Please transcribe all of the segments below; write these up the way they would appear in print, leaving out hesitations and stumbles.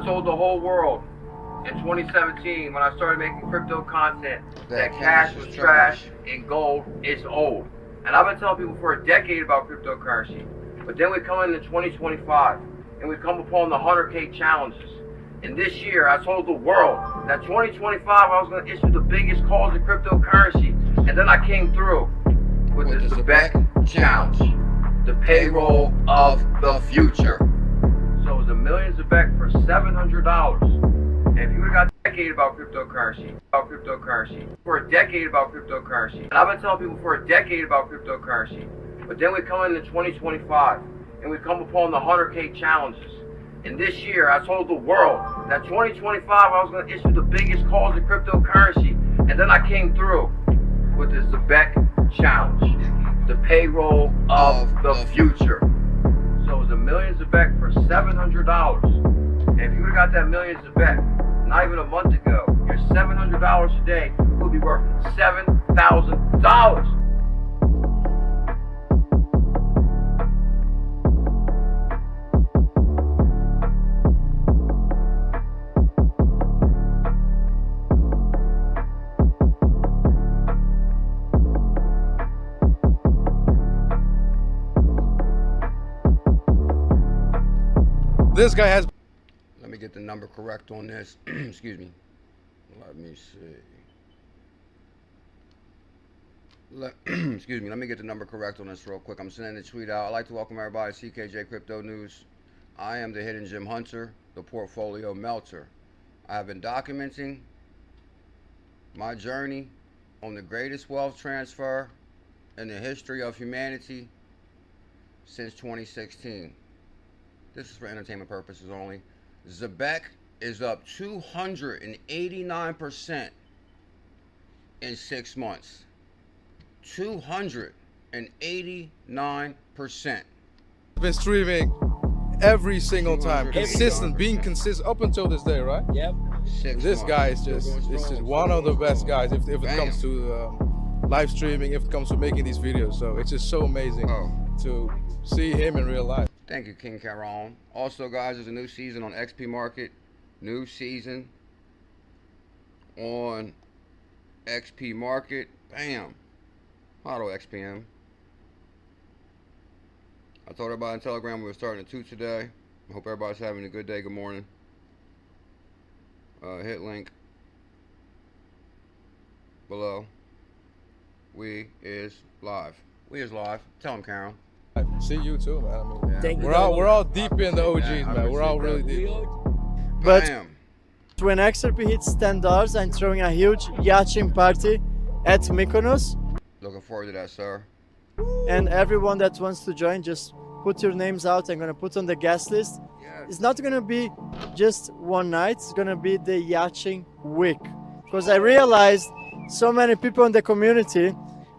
told the whole world in 2017 when I started making crypto content that cash was trash and gold is old. And I've been telling people for a decade about cryptocurrency. But then we come into 2025 and we come upon the 100K challenges. And this year I told the world that 2025 I was going to issue the biggest calls in cryptocurrency. And then I came through with the Zebec challenge, the payroll of the future. So it was $1 million Zebec for $700. And if you would have got a decade about cryptocurrency, for a decade about cryptocurrency, and I've been telling people for a decade about cryptocurrency, but then we come into 2025 and we come upon the 100K challenges. And this year I told the world that 2025 I was going to issue the biggest calls in cryptocurrency. And then I came through with the Zebec challenge, the payroll of the future. So it was $1 million Zebec for $700. And if you would have got that $1 million Zebec not even a month ago, your $700 a day would be worth $7,000. This guy has. Let me get the number correct on this. Excuse me. Let me see. Excuse me. Let me get the number correct on this real quick. I'm sending the tweet out. I'd like to welcome everybody to CKJ Crypto News. I am the Hidden Gem Hunter, the Portfolio Melter. I have been documenting my journey on the greatest wealth transfer in the history of humanity since 2016. This is for entertainment purposes only. Zebec is up 289% in 6 months. 289%. Been streaming every single time, consistent, being consistent up until this day, right? Yep. This guy is just one of the best guys if it comes to live streaming, if it comes to making these videos. So it's just so amazing to see him in real life. Thank you, King Caron. Also, guys, there's a new season on XP Market. New season on XP Market. Bam. Auto XPM. I told everybody on Telegram we were starting at 2 today. I hope everybody's having a good day. Good morning. Hit link below. We is live. We is live. Tell him, Caron. See you too, man. I mean, Thank you. we're all deep in the OGs, man. We're all really deep. But Bam. when XRP hits $10, I'm throwing a huge yachting party at Mykonos. Looking forward to that, sir. And everyone that wants to join, just put your names out. I'm going to put on the guest list. Yes. It's not going to be just one night. It's going to be the yachting week. Because I realized so many people in the community,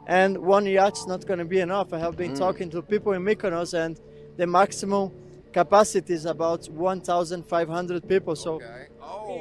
and one yacht's not going to be enough. I have been talking to people in Mykonos, and the maximum capacity is about 1,500 people. So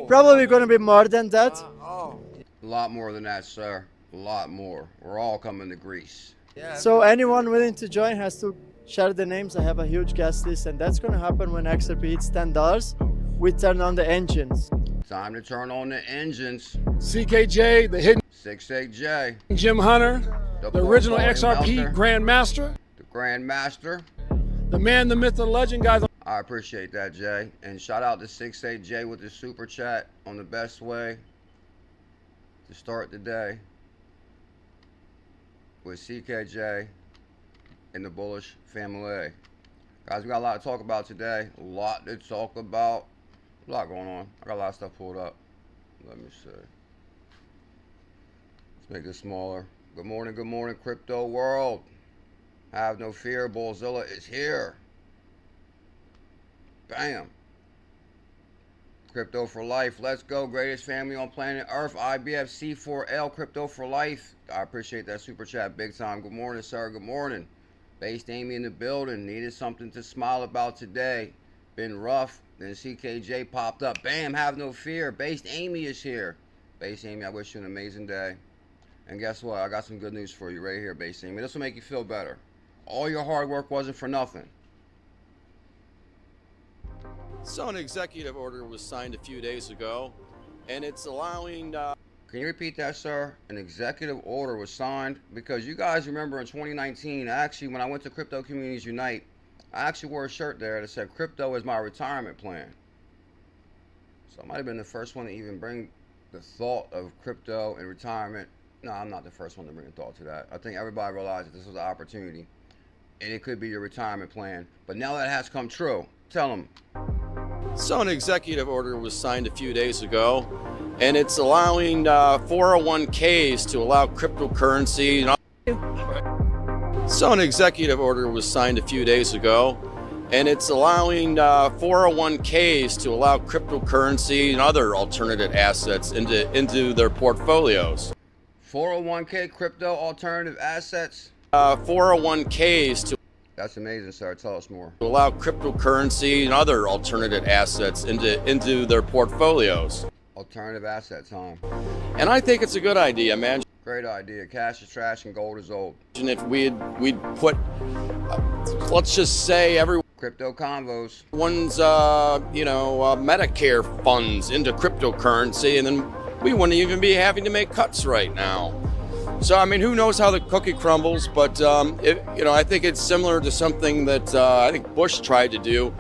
probably going to be more than that. A lot more than that, sir. A lot more. We're all coming to Greece. So anyone willing to join has to share the names. I have a huge guest list, and that's going to happen when XRP hits $10. We turn on the engines. Time to turn on the engines. CKJ, the Hidden 68J. Gem Hunter, the original Portfolio XRP Melter, Grandmaster, the Grandmaster. the man, the myth, the legend, guys. I appreciate that, Jay. And shout out to 68J with the super chat on the best way to start the day with CKJ and the Bullish family. Guys, we got a lot to talk about today. A lot to talk about. A lot going on. I got a lot of stuff pulled up. Let me see. Let's make this smaller. Good morning, crypto world. Have no fear, Bullzilla is here. Bam. Crypto for life. Let's go. Greatest family on planet Earth. IBF C4L. Crypto for life. I appreciate that super chat big time. Good morning, sir. Good morning. Based Amy in the building. Needed something to smile about today. Been rough. Then CKJ popped up. Bam. Have no fear. Based Amy is here. Based Amy, I wish you an amazing day. And guess what? I got some good news for you right here, Based Amy. This will make you feel better. All your hard work wasn't for nothing. So an executive order was signed a few days ago, and it's allowing... Can you repeat that, sir? An executive order was signed? Because you guys remember in 2019, actually, when I went to Crypto Communities Unite, I actually wore a shirt there that said, crypto is my retirement plan. So I might have been the first one to even bring the thought of crypto and retirement. No, I'm not the first one to bring the thought to that. I think everybody realized that this was an opportunity, and it could be your retirement plan. But now that has come true. Tell them. So an executive order was signed a few days ago, and it's allowing 401ks to allow cryptocurrency. So an executive order was signed a few days ago, and it's allowing 401ks to allow cryptocurrency and other alternative assets into their portfolios. 401k crypto alternative assets? 401ks to... That's amazing, sir. Tell us more. To allow cryptocurrency and other alternative assets into their portfolios. Alternative assets, huh? And I think it's a good idea, man. Great idea. Cash is trash and gold is old. And if we'd put, let's just say crypto convos. Everyone's, Medicare funds into cryptocurrency, and then we wouldn't even be having to make cuts right now. So, I mean, who knows how the cookie crumbles, but, I think it's similar to something that I think Bush tried to do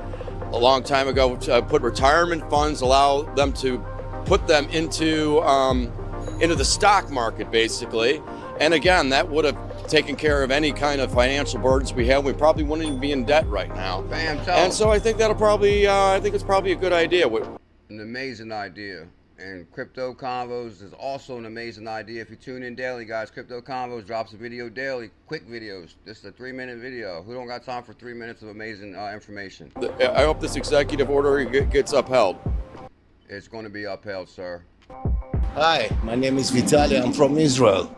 a long time ago, put retirement funds, allow them to put them into the stock market, basically. And again, that would have taken care of any kind of financial burdens we have. We probably wouldn't even be in debt right now. Bam, and so I think that'll probably, I think it's probably a good idea. An amazing idea. And Crypto Convos is also an amazing idea. If you tune in daily, guys, Crypto Convos drops a video daily, quick videos. This is a 3-minute video. Who don't got time for 3 minutes of amazing information? I hope this executive order gets upheld. It's going to be upheld, sir. Hi, my name is Vitaly. I'm from Israel.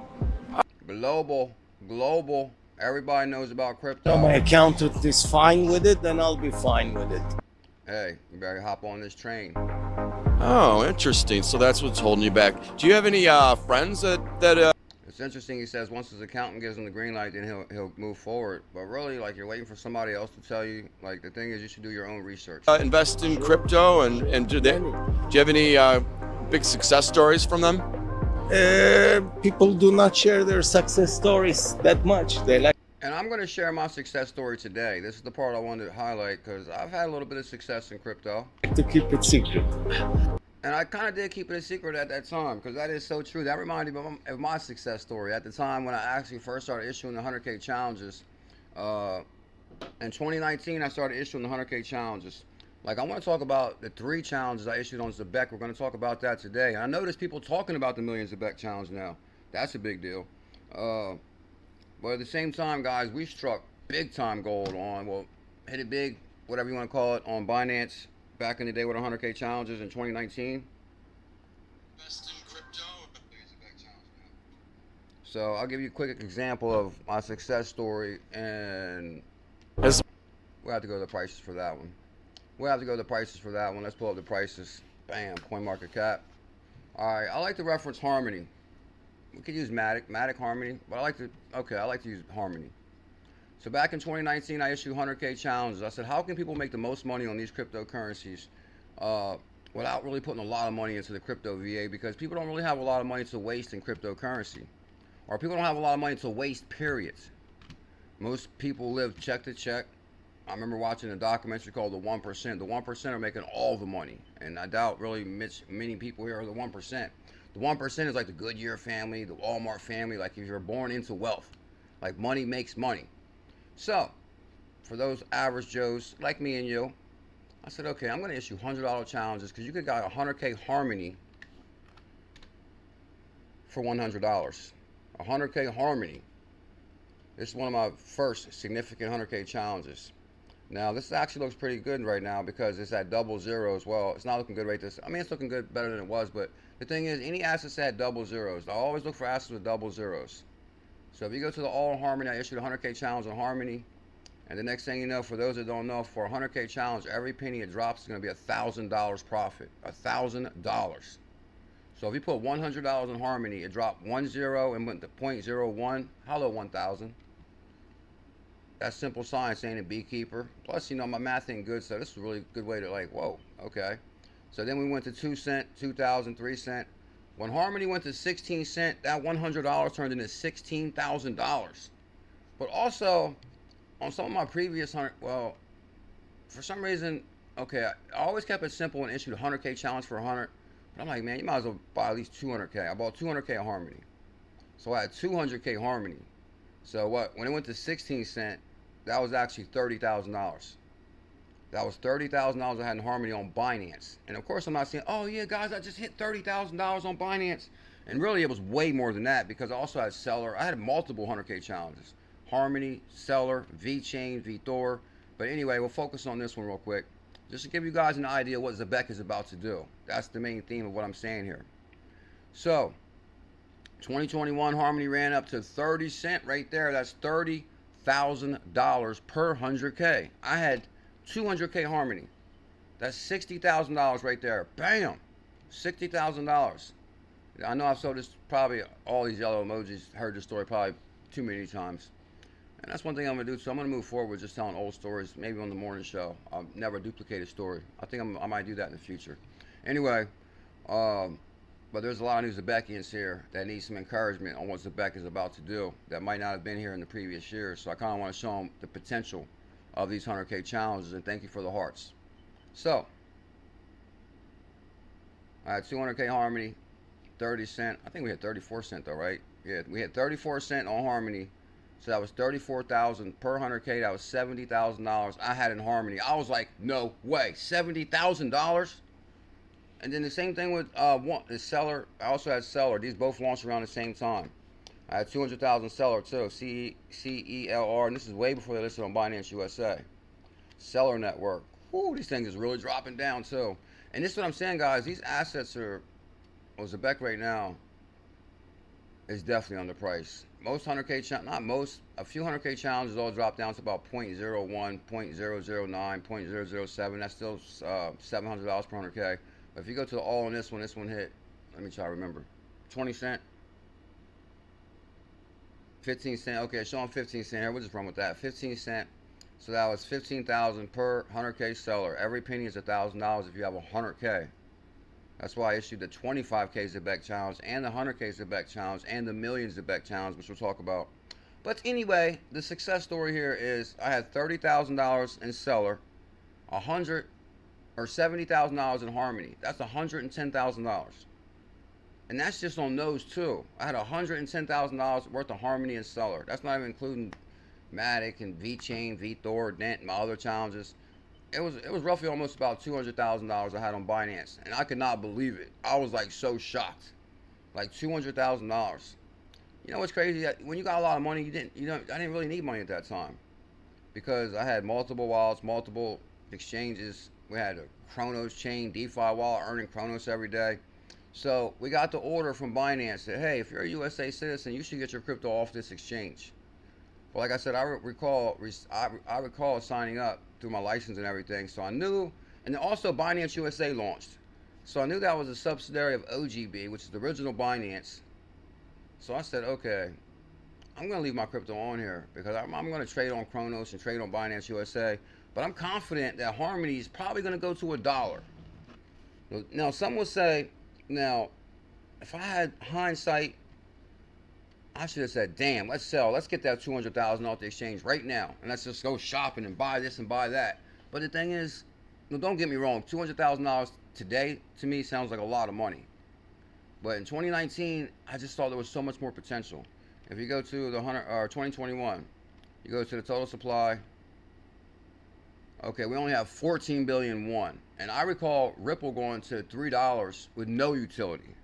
Global. Everybody knows about crypto. My accountant is fine with it, then I'll be fine with it. Hey, you better hop on this train. Oh, interesting. So that's what's holding you back. Do you have any friends that It's interesting. He says once his accountant gives him the green light, then he'll move forward. But really, like, you're waiting for somebody else to tell you. Like, the thing is, you should do your own research. Invest in crypto, and do you have any big success stories from them? People do not share their success stories that much. They like. And I'm going to share my success story today. This is the part I wanted to highlight because I've had a little bit of success in crypto. To keep it secret. And I kind of did keep it a secret at that time because that is so true. That reminded me of my success story at the time when I actually first started issuing the 100K challenges. In 2019, I started issuing the 100K challenges. Like, I want to talk about the 3 challenges I issued on Zebec. We're going to talk about that today. And I know there's people talking about the Million Zebec challenge now. That's a big deal. But at the same time, guys, we struck big time gold on, well, hit it big, whatever you want to call it, on Binance back in the day with 100K challenges in 2019. Invest in crypto. So I'll give you a quick example of my success story, and we'll have to go to the prices for that one. Let's pull up the prices. Bam, CoinMarketCap. All right, I like to reference Harmony. We could use Matic Harmony, but I like to use Harmony. So back in 2019, I issued 100K challenges. I said, how can people make the most money on these cryptocurrencies without really putting a lot of money into the crypto VA? Because people don't really have a lot of money to waste in cryptocurrency, or people don't have a lot of money to waste, period. Most people live check to check. I remember watching a documentary called The 1%. The 1% are making all the money, and I doubt really many people here are the 1%. The 1% is like the Goodyear family, the Walmart family, like if you're born into wealth. Like, money makes money. So, for those average Joes like me and you, I said, okay, I'm going to issue $100 challenges because you could get a 100K Harmony for $100. A 100K Harmony. This is one of my first significant 100K challenges. Now, this actually looks pretty good right now because it's at 00 as well. It's not looking good right this. I mean, it's looking good, better than it was, but the thing is, any assets at 00s. I always look for assets with 00s. So if you go to the All Harmony, I issued a 100K challenge on Harmony. And the next thing you know, for those that don't know, for a 100K challenge, every penny it drops is going to be $1,000 profit. $1,000. So if you put $100 in Harmony, it dropped 1 0 and went to 0.01. Hello, 1,000. That's simple science, ain't it, beekeeper? Plus, you know, my math ain't good, so this is a really good way to like, whoa, okay. So then we went to 2 cent, 2,000, 3 cent. When Harmony went to 16 cent, that $100 turned into $16,000. But also, on some of my previous well, for some reason, okay, I always kept it simple and issued a 100K challenge for 100. But I'm like, man, you might as well buy at least 200K. I bought 200K of Harmony. So I had 200K Harmony. So what? When it went to 16 cent, that was actually $30,000. That was $30,000 I had in Harmony on Binance. And of course, I'm not saying, oh yeah, guys, I just hit $30,000 on Binance. And really, it was way more than that because I also had Seller. I had multiple 100K challenges. Harmony, Seller, VeChain, VeThor. But anyway, we'll focus on this one real quick. Just to give you guys an idea what Zebec is about to do. That's the main theme of what I'm saying here. So, 2021 Harmony ran up to 30 cent right there. That's $30,000 per 100K. I had 200K Harmony. That's $60,000 right there. Bam! $60,000. I know I've sold this, probably all these yellow emojis, heard this story probably too many times. And that's one thing I'm going to do. So I'm going to move forward with just telling old stories, maybe on the morning show. I'll never duplicate a story. I think I might do that in the future. Anyway, but there's a lot of new Zebecians here that need some encouragement on what Zebec is about to do that might not have been here in the previous years. So I kind of want to show them the potential of these 100K challenges, and thank you for the hearts. So, I had 200K Harmony, 30 cent. I think we had 34 cent though, right? Yeah, we had 34 cent on Harmony. So that was 34,000 per 100K. That was $70,000 I had in Harmony. I was like, no way, $70,000. And then the same thing with the Seller. I also had Seller. These both launched around the same time. I had 200,000 Seller too, CELR, and this is way before they listed on Binance USA. Seller Network. Whoo, these things is really dropping down too. And this is what I'm saying, guys. These assets are, well, Zebec right now is definitely underpriced. Most 100K, not most, a few 100K challenges all drop down to about 0.01, 0.009, 0.007. That's still $700 per 100K. But if you go to the all on this one hit, let me try to remember, 20 cent, 15 cent. Okay, showing 15 cent here. We'll just run with that. 15 cent. So that was 15,000 per 100K Seller. Every penny is $1,000 if you have 100K. That's why I issued the 25K Zebec challenge and the 100K Zebec challenge and the million Zebec challenge, which we'll talk about. But anyway, the success story here is I had $30,000 in Seller, $70,000 in Harmony. That's $110,000. And that's just on those two. I had $110,000 worth of Harmony and Seller. That's not even including Matic and VeChain, VeThor, Dent, and my other challenges. It was roughly almost about $200,000 I had on Binance, and I could not believe it. I was like so shocked, like $200,000. You know what's crazy? When you got a lot of money, I didn't really need money at that time, because I had multiple wallets, multiple exchanges. We had a Chronos chain, DeFi wallet, earning Chronos every day. So we got the order from Binance that, hey, if you're a USA citizen, you should get your crypto off this exchange. But like I said, I recall signing up through my license and everything. So I knew, and then also Binance USA launched. So I knew that was a subsidiary of OGB, which is the original Binance. So I said, okay, I'm going to leave my crypto on here because I'm going to trade on Chronos and trade on Binance USA. But I'm confident that Harmony is probably going to go to $1. Now, some will say, now, if I had hindsight, I should have said, damn, let's sell. Let's get that $200,000 off the exchange right now. And let's just go shopping and buy this and buy that. But the thing is, don't get me wrong, $200,000 today, to me, sounds like a lot of money. But in 2019, I just thought there was so much more potential. If you go to the 2021, you go to the total supply. Okay, we only have 14 billion won. And I recall Ripple going to $3 with no utility.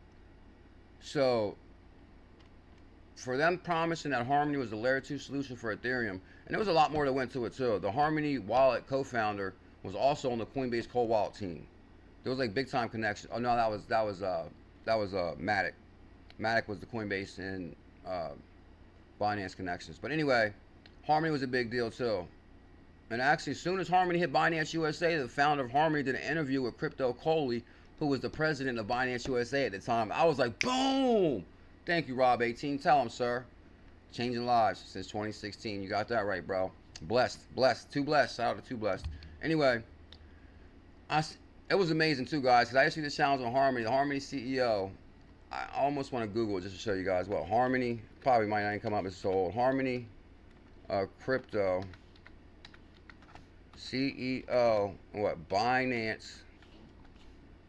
So for them promising that Harmony was the layer 2 solution for Ethereum, and there was a lot more that went to it too. The Harmony wallet co-founder was also on the Coinbase Cold Wallet team. There was like big time connection. Oh no, that was Matic. Matic was the Coinbase and Binance connections. But anyway, Harmony was a big deal too. And actually, as soon as Harmony hit Binance USA, the founder of Harmony did an interview with Crypto Coley, who was the president of Binance USA at the time. I was like, boom! Thank you, Rob 18. Tell him, sir. Changing lives since 2016. You got that right, bro. Blessed. Too blessed. Shout out to Too Blessed. Anyway, it was amazing too, guys, because I issued this challenge on Harmony. The Harmony CEO, I almost want to Google it just to show you guys what Harmony, probably might not even come up, it's so old. Harmony Crypto CEO, what, Binance.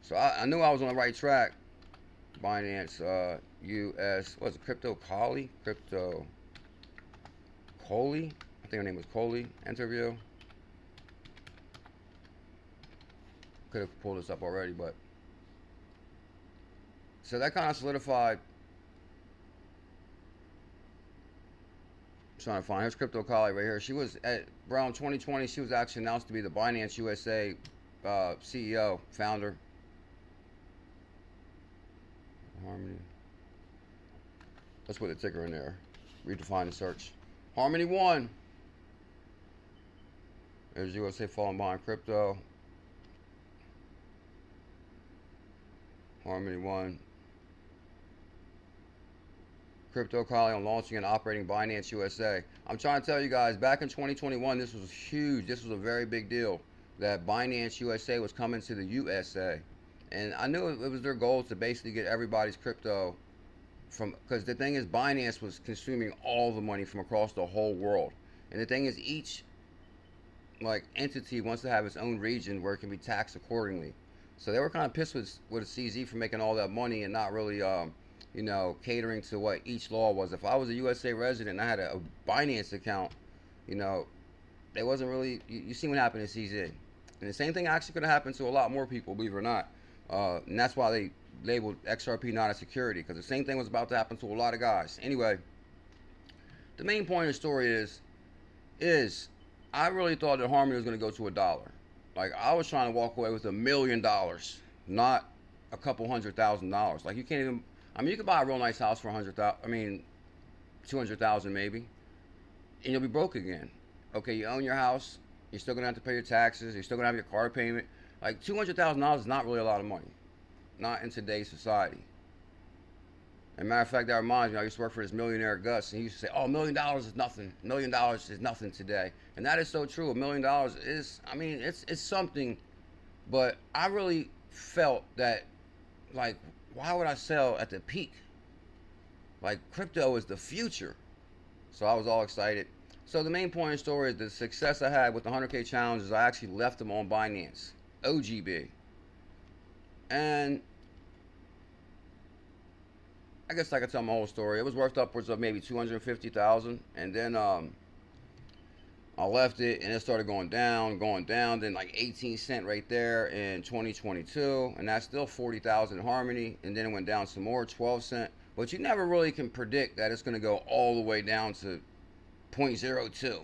So I knew I was on the right track. Binance US, what's it, Crypto Collie? Crypto Coley? I think her name was Coley. Interview. Could have pulled this up already, but so that kind of solidified. I'm trying to find, here's Crypto Collie right here. She was at around 2020. She was actually announced to be the Binance USA CEO, founder. Harmony. Let's put the ticker in there. Redefine the search. Harmony 1. There's USA falling behind crypto. Harmony 1. Crypto Collie on launching and operating Binance USA. I'm trying to tell you guys, back in 2021, this was huge. This was a very big deal that Binance USA was coming to the USA. And I knew it was their goal to basically get everybody's crypto from, because the thing is, Binance was consuming all the money from across the whole world. And the thing is, each like entity wants to have its own region where it can be taxed accordingly. So they were kind of pissed with CZ for making all that money and not really, you know, catering to what each law was. If I was a USA resident and I had a Binance account, you know, they wasn't really, you see what happened to CZ. And the same thing actually could have happened to a lot more people, believe it or not. And that's why they labeled XRP not a security, because the same thing was about to happen to a lot of guys. Anyway, the main point of the story is I really thought that Harmony was going to go to $1. Like, I was trying to walk away with $1 million, not a couple $100,000. Like, you can't even, I mean, you could buy a real nice house for 100,000, I mean, 200,000 maybe, and you'll be broke again. Okay, you own your house, you're still going to have to pay your taxes, you're still going to have your car payment. Like, $200,000 is not really a lot of money, not in today's society. As a matter of fact, that reminds me, I used to work for this millionaire Gus, and he used to say, oh, $1 million is nothing. $1 million is nothing today. And that is so true. $1 million is, I mean, it's something, but I really felt that, like, why would I sell at the peak? Like, crypto is the future. So I was all excited. So the main point of the story is the success I had with the 100K challenge is I actually left them on Binance, OGB. And I guess I could tell my whole story. It was worth upwards of maybe 250,000, and then I left it, and it started going down, then like 18 cent right there in 2022, and that's still 40,000 in Harmony, and then it went down some more, 12 cent. But you never really can predict that it's going to go all the way down to 0.02.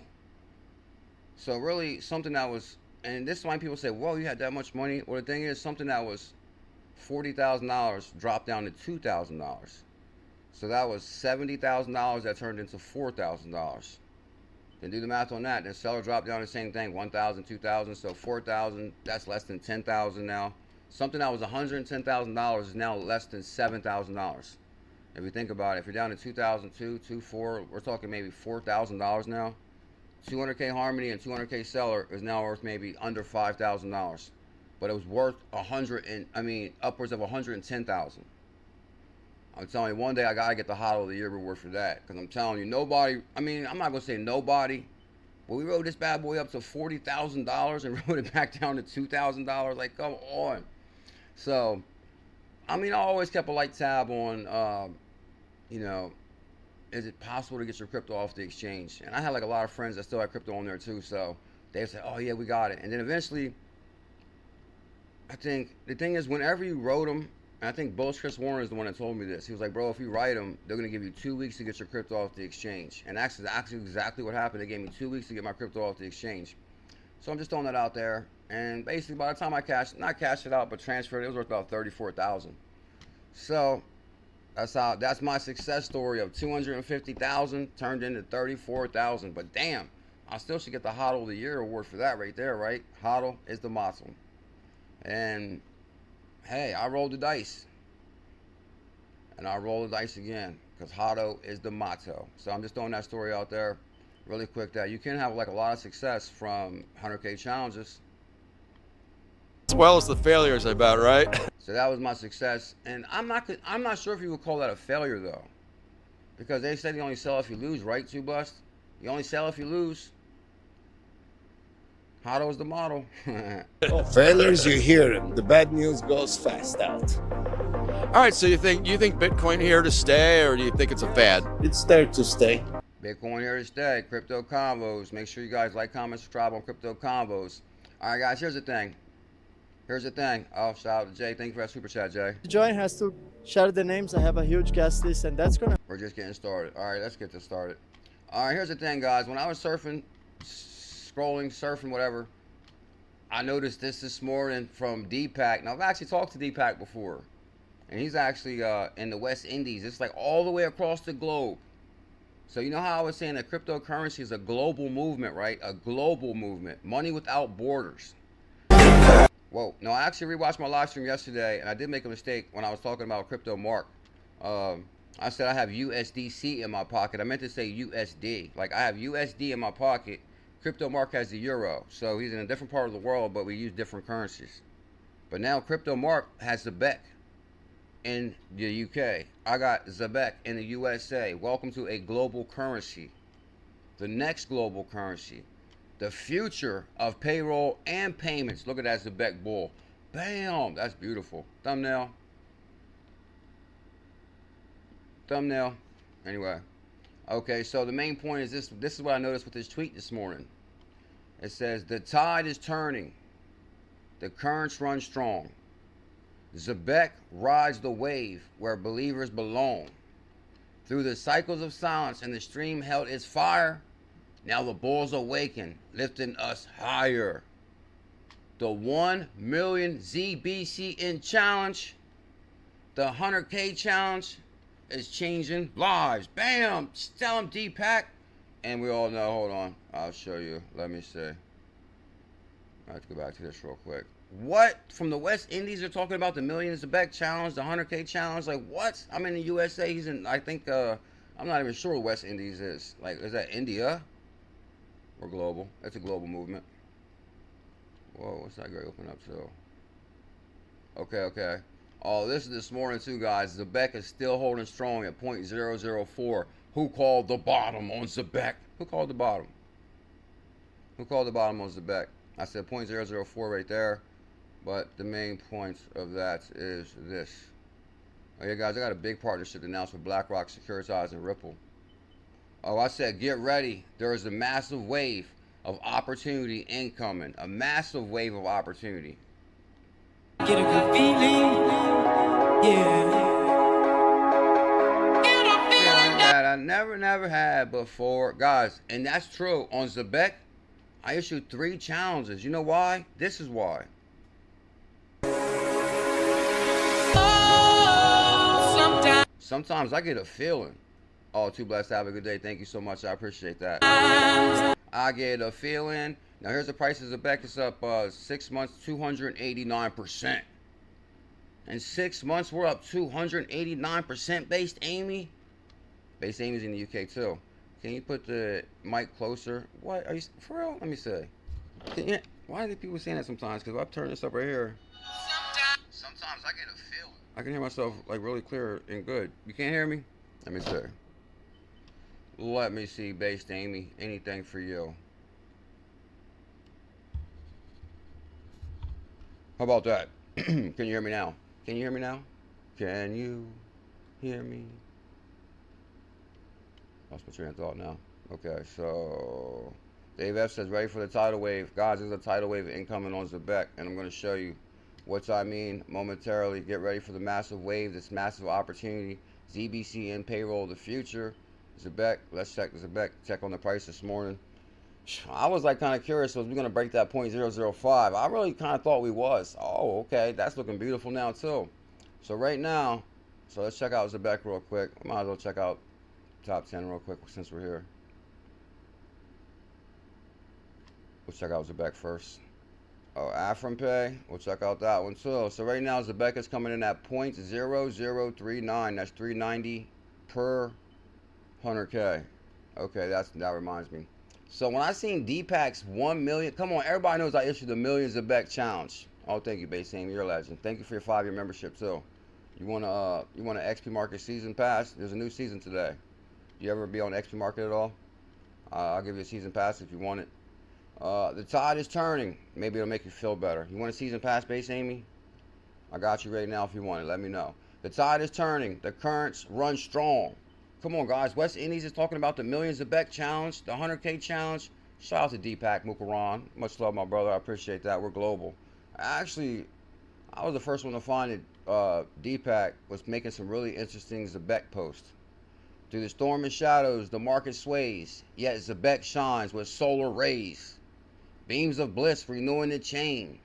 So really, something that was, and this is why people say, whoa, you had that much money. Well, the thing is, something that was $40,000 dropped down to $2,000. So that was $70,000 that turned into $4,000. Then do the math on that. Then seller dropped down the same thing, 1,000, 2,000, so 4,000. That's less than 10,000 now. Something that was $110,000 is now less than $7,000. If you think about it, if you're down to 2,002, 2,400, we're talking maybe $4,000 now. 200K Harmony and 200K seller is now worth maybe under $5,000. But it was worth upwards of 110,000. I'm telling you, one day I gotta get the HODL of the year reward for that, because I'm telling you, nobody, I mean, I'm not gonna say nobody, but we rode this bad boy up to $40,000 and rode it back down to $2,000. Like, come on. So, I mean, I always kept a light tab on, you know, is it possible to get your crypto off the exchange? And I had like a lot of friends that still had crypto on there too, so they said, oh yeah, we got it. And then eventually, I think the thing is, whenever you wrote them, and I think Bullish Chris Warren is the one that told me this. He was like, bro, if you write them, they're going to give you 2 weeks to get your crypto off the exchange. And actually exactly what happened. They gave me 2 weeks to get my crypto off the exchange. So I'm just throwing that out there. And basically, by the time I not cashed it out, but transferred it, was worth about 34,000. So that's my success story of 250,000 turned into 34,000. But damn, I still should get the HODL of the year award for that right there, right? HODL is the motto. And hey, I rolled the dice. And I roll the dice again, because HODL is the motto. So I'm just throwing that story out there. really quick that you can have like a lot of success from 100K challenges. As well as the failures, I bet, right? So that was my success, and I'm not sure if you would call that a failure though, because they said you only sell if you lose, right? Too Bust. You only sell if you lose. How was the model? Oh, failures, you hear them. The bad news goes fast out. All right, so you think Bitcoin here to stay, or do you think it's a fad? It's there to stay. Bitcoin here to stay. Crypto Convos. Make sure you guys like, comment, subscribe on Crypto Convos. All right, guys, here's the thing. Oh, shout out to Jay. Thank you for that super chat, Jay. To join has to share the names. I have a huge guest list, and that's gonna. We're just getting started. All right, let's get this started. All right, here's the thing, guys. When I was surfing, whatever, I noticed this morning from Deepak. Now, I've actually talked to Deepak before, and he's actually in the West Indies. It's like all the way across the globe. So you know how I was saying that cryptocurrency is a global movement, right? A global movement. Money without borders. Whoa. No, I actually rewatched my live stream yesterday, and I did make a mistake when I was talking about Crypto Mark. I said I have USDC in my pocket. I meant to say USD. Like, I have USD in my pocket. Crypto Mark has the euro. So he's in a different part of the world, but we use different currencies. But now Crypto Mark has Zebec in the UK. I got Zebec in the USA. Welcome to a global currency. The next global currency. The future of payroll and payments. Look at that Zebec bull. Bam! That's beautiful. Thumbnail. Anyway. Okay, so the main point is this. This is what I noticed with this tweet this morning. It says, the tide is turning. The currents run strong. Zebec rides the wave where believers belong. Through the cycles of silence and the stream held its fire, now the bulls awaken, lifting us higher. The 1 million ZBCN challenge, the 100K challenge is changing lives. Bam! Tell them, Deepak. And we all know, hold on, I'll show you. Let me see. I have to go back to this real quick. What? From the West Indies, they're talking about the million Zebec challenge, the 100K challenge. Like, what? I'm in the USA. He's in, I think, I'm not even sure what West Indies is. Like, is that India? Or global? It's a global movement. Whoa, what's that guy open up to? Okay. Oh, this is this morning too, guys. Zebec is still holding strong at 0.004. Who called the bottom on Zebec? Who called the bottom? Who called the bottom on Zebec? I said 0.004 right there. But the main point of that is this. Oh yeah, guys, I got a big partnership announced with Blackrock, Securitize, and Ripple. Oh, I said, get ready. There is a massive wave of opportunity incoming. A massive wave of opportunity. Get a good feeling, yeah. That I never had before. Guys, and that's true. On Zebec, I issued 3 challenges. You know why? This is why. Sometimes I get a feeling. Oh, too blessed. Have a good day. Thank you so much. I appreciate that. I get a feeling. Now, here's the prices of Zebec. It's up 6 months, 289%. In 6 months, we're up 289%. Based Amy. Based Amy's in the UK, too. Can you put the mic closer? What? Are you, for real? Let me say. Why are people saying that sometimes? Because I've turned this up right here. Sometimes I get a feeling. I can hear myself, like, really clear and good. You can't hear me? Let me see. Let me see, Based Amy. Anything for you. How about that? Can you hear me now? Can you hear me now? Can you hear me? Lost my train of thought now. Okay, so Dave F says, ready for the tidal wave. Guys, there's a tidal wave incoming on Zebec, and I'm going to show you what I mean momentarily. Get ready for the massive wave, this massive opportunity. ZBCN payroll, the future. Zebec, let's check the Zebec. Check on the price this morning. I was like kind of curious, was we going to break that 0.005? I really kind of thought we was. Oh, okay, that's looking beautiful now too. So right now, so let's check out Zebec real quick. I might as well check out top 10 real quick since we're here. We'll check out Zebec first. Oh, AfrinPay, we'll check out that one too. So right now, Zebec is coming in at 0.0039. That's $3.90 per 100K. Okay, that reminds me. So when I seen Deepak's 1 million, come on, everybody knows I issued the Millions of Zebec challenge. Oh, thank you, Base Amy, you're a legend. Thank you for your 5-year membership too. You want an XP Market season pass? There's a new season today. Do you ever be on XP Market at all? I'll give you a season pass if you want it. The tide is turning. Maybe it'll make you feel better. You want a season pass, Base Amy? I got you right now if you want it. Let me know. The tide is turning. The currents run strong. Come on, guys. West Indies is talking about the Millions of Zebec challenge, the 100K challenge. Shout out to Deepak Mukaran. Much love, my brother. I appreciate that. We're global. Actually, I was the first one to find it. Deepak was making some really interesting Zebec posts. Through the storm and shadows, the market sways, yet Zebec shines with solar rays. Beams of bliss renewing the chain.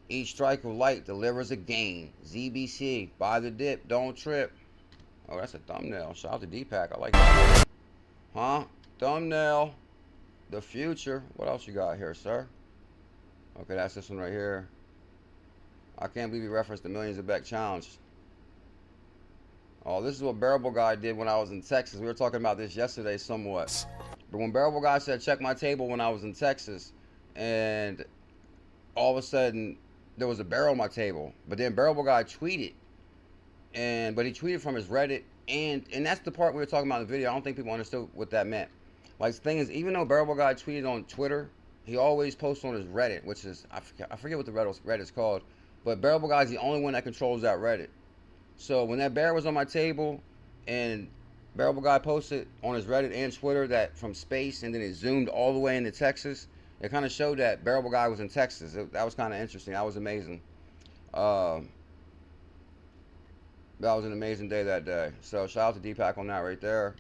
Each strike of light delivers a gain. ZBC, buy the dip, don't trip. Oh, that's a thumbnail. Shout out to Deepak. I like that. Huh? Thumbnail. The future. What else you got here, sir? Okay, that's this one right here. I can't believe you referenced the Millions of Zebec challenge. Oh, this is what Bearable Guy did when I was in Texas. We were talking about this yesterday somewhat. But when Bearable Guy said, check my table when I was in Texas, and all of a sudden, there was a barrel on my table. But then Bearable Guy tweeted. But he tweeted from his Reddit. And that's the part we were talking about in the video. I don't think people understood what that meant. Like, the thing is, even though Bearable Guy tweeted on Twitter, he always posts on his Reddit, which is, I forget what the Reddit's called. But Bearable Guy's the only one that controls that Reddit. So when that bear was on my table and Bearable Guy posted on his Reddit and Twitter that from space, and then it zoomed all the way into Texas, it kind of showed that Bearable Guy was in Texas. That was kind of interesting. That was amazing. That was an amazing day that day. So shout out to Deepak on that right there.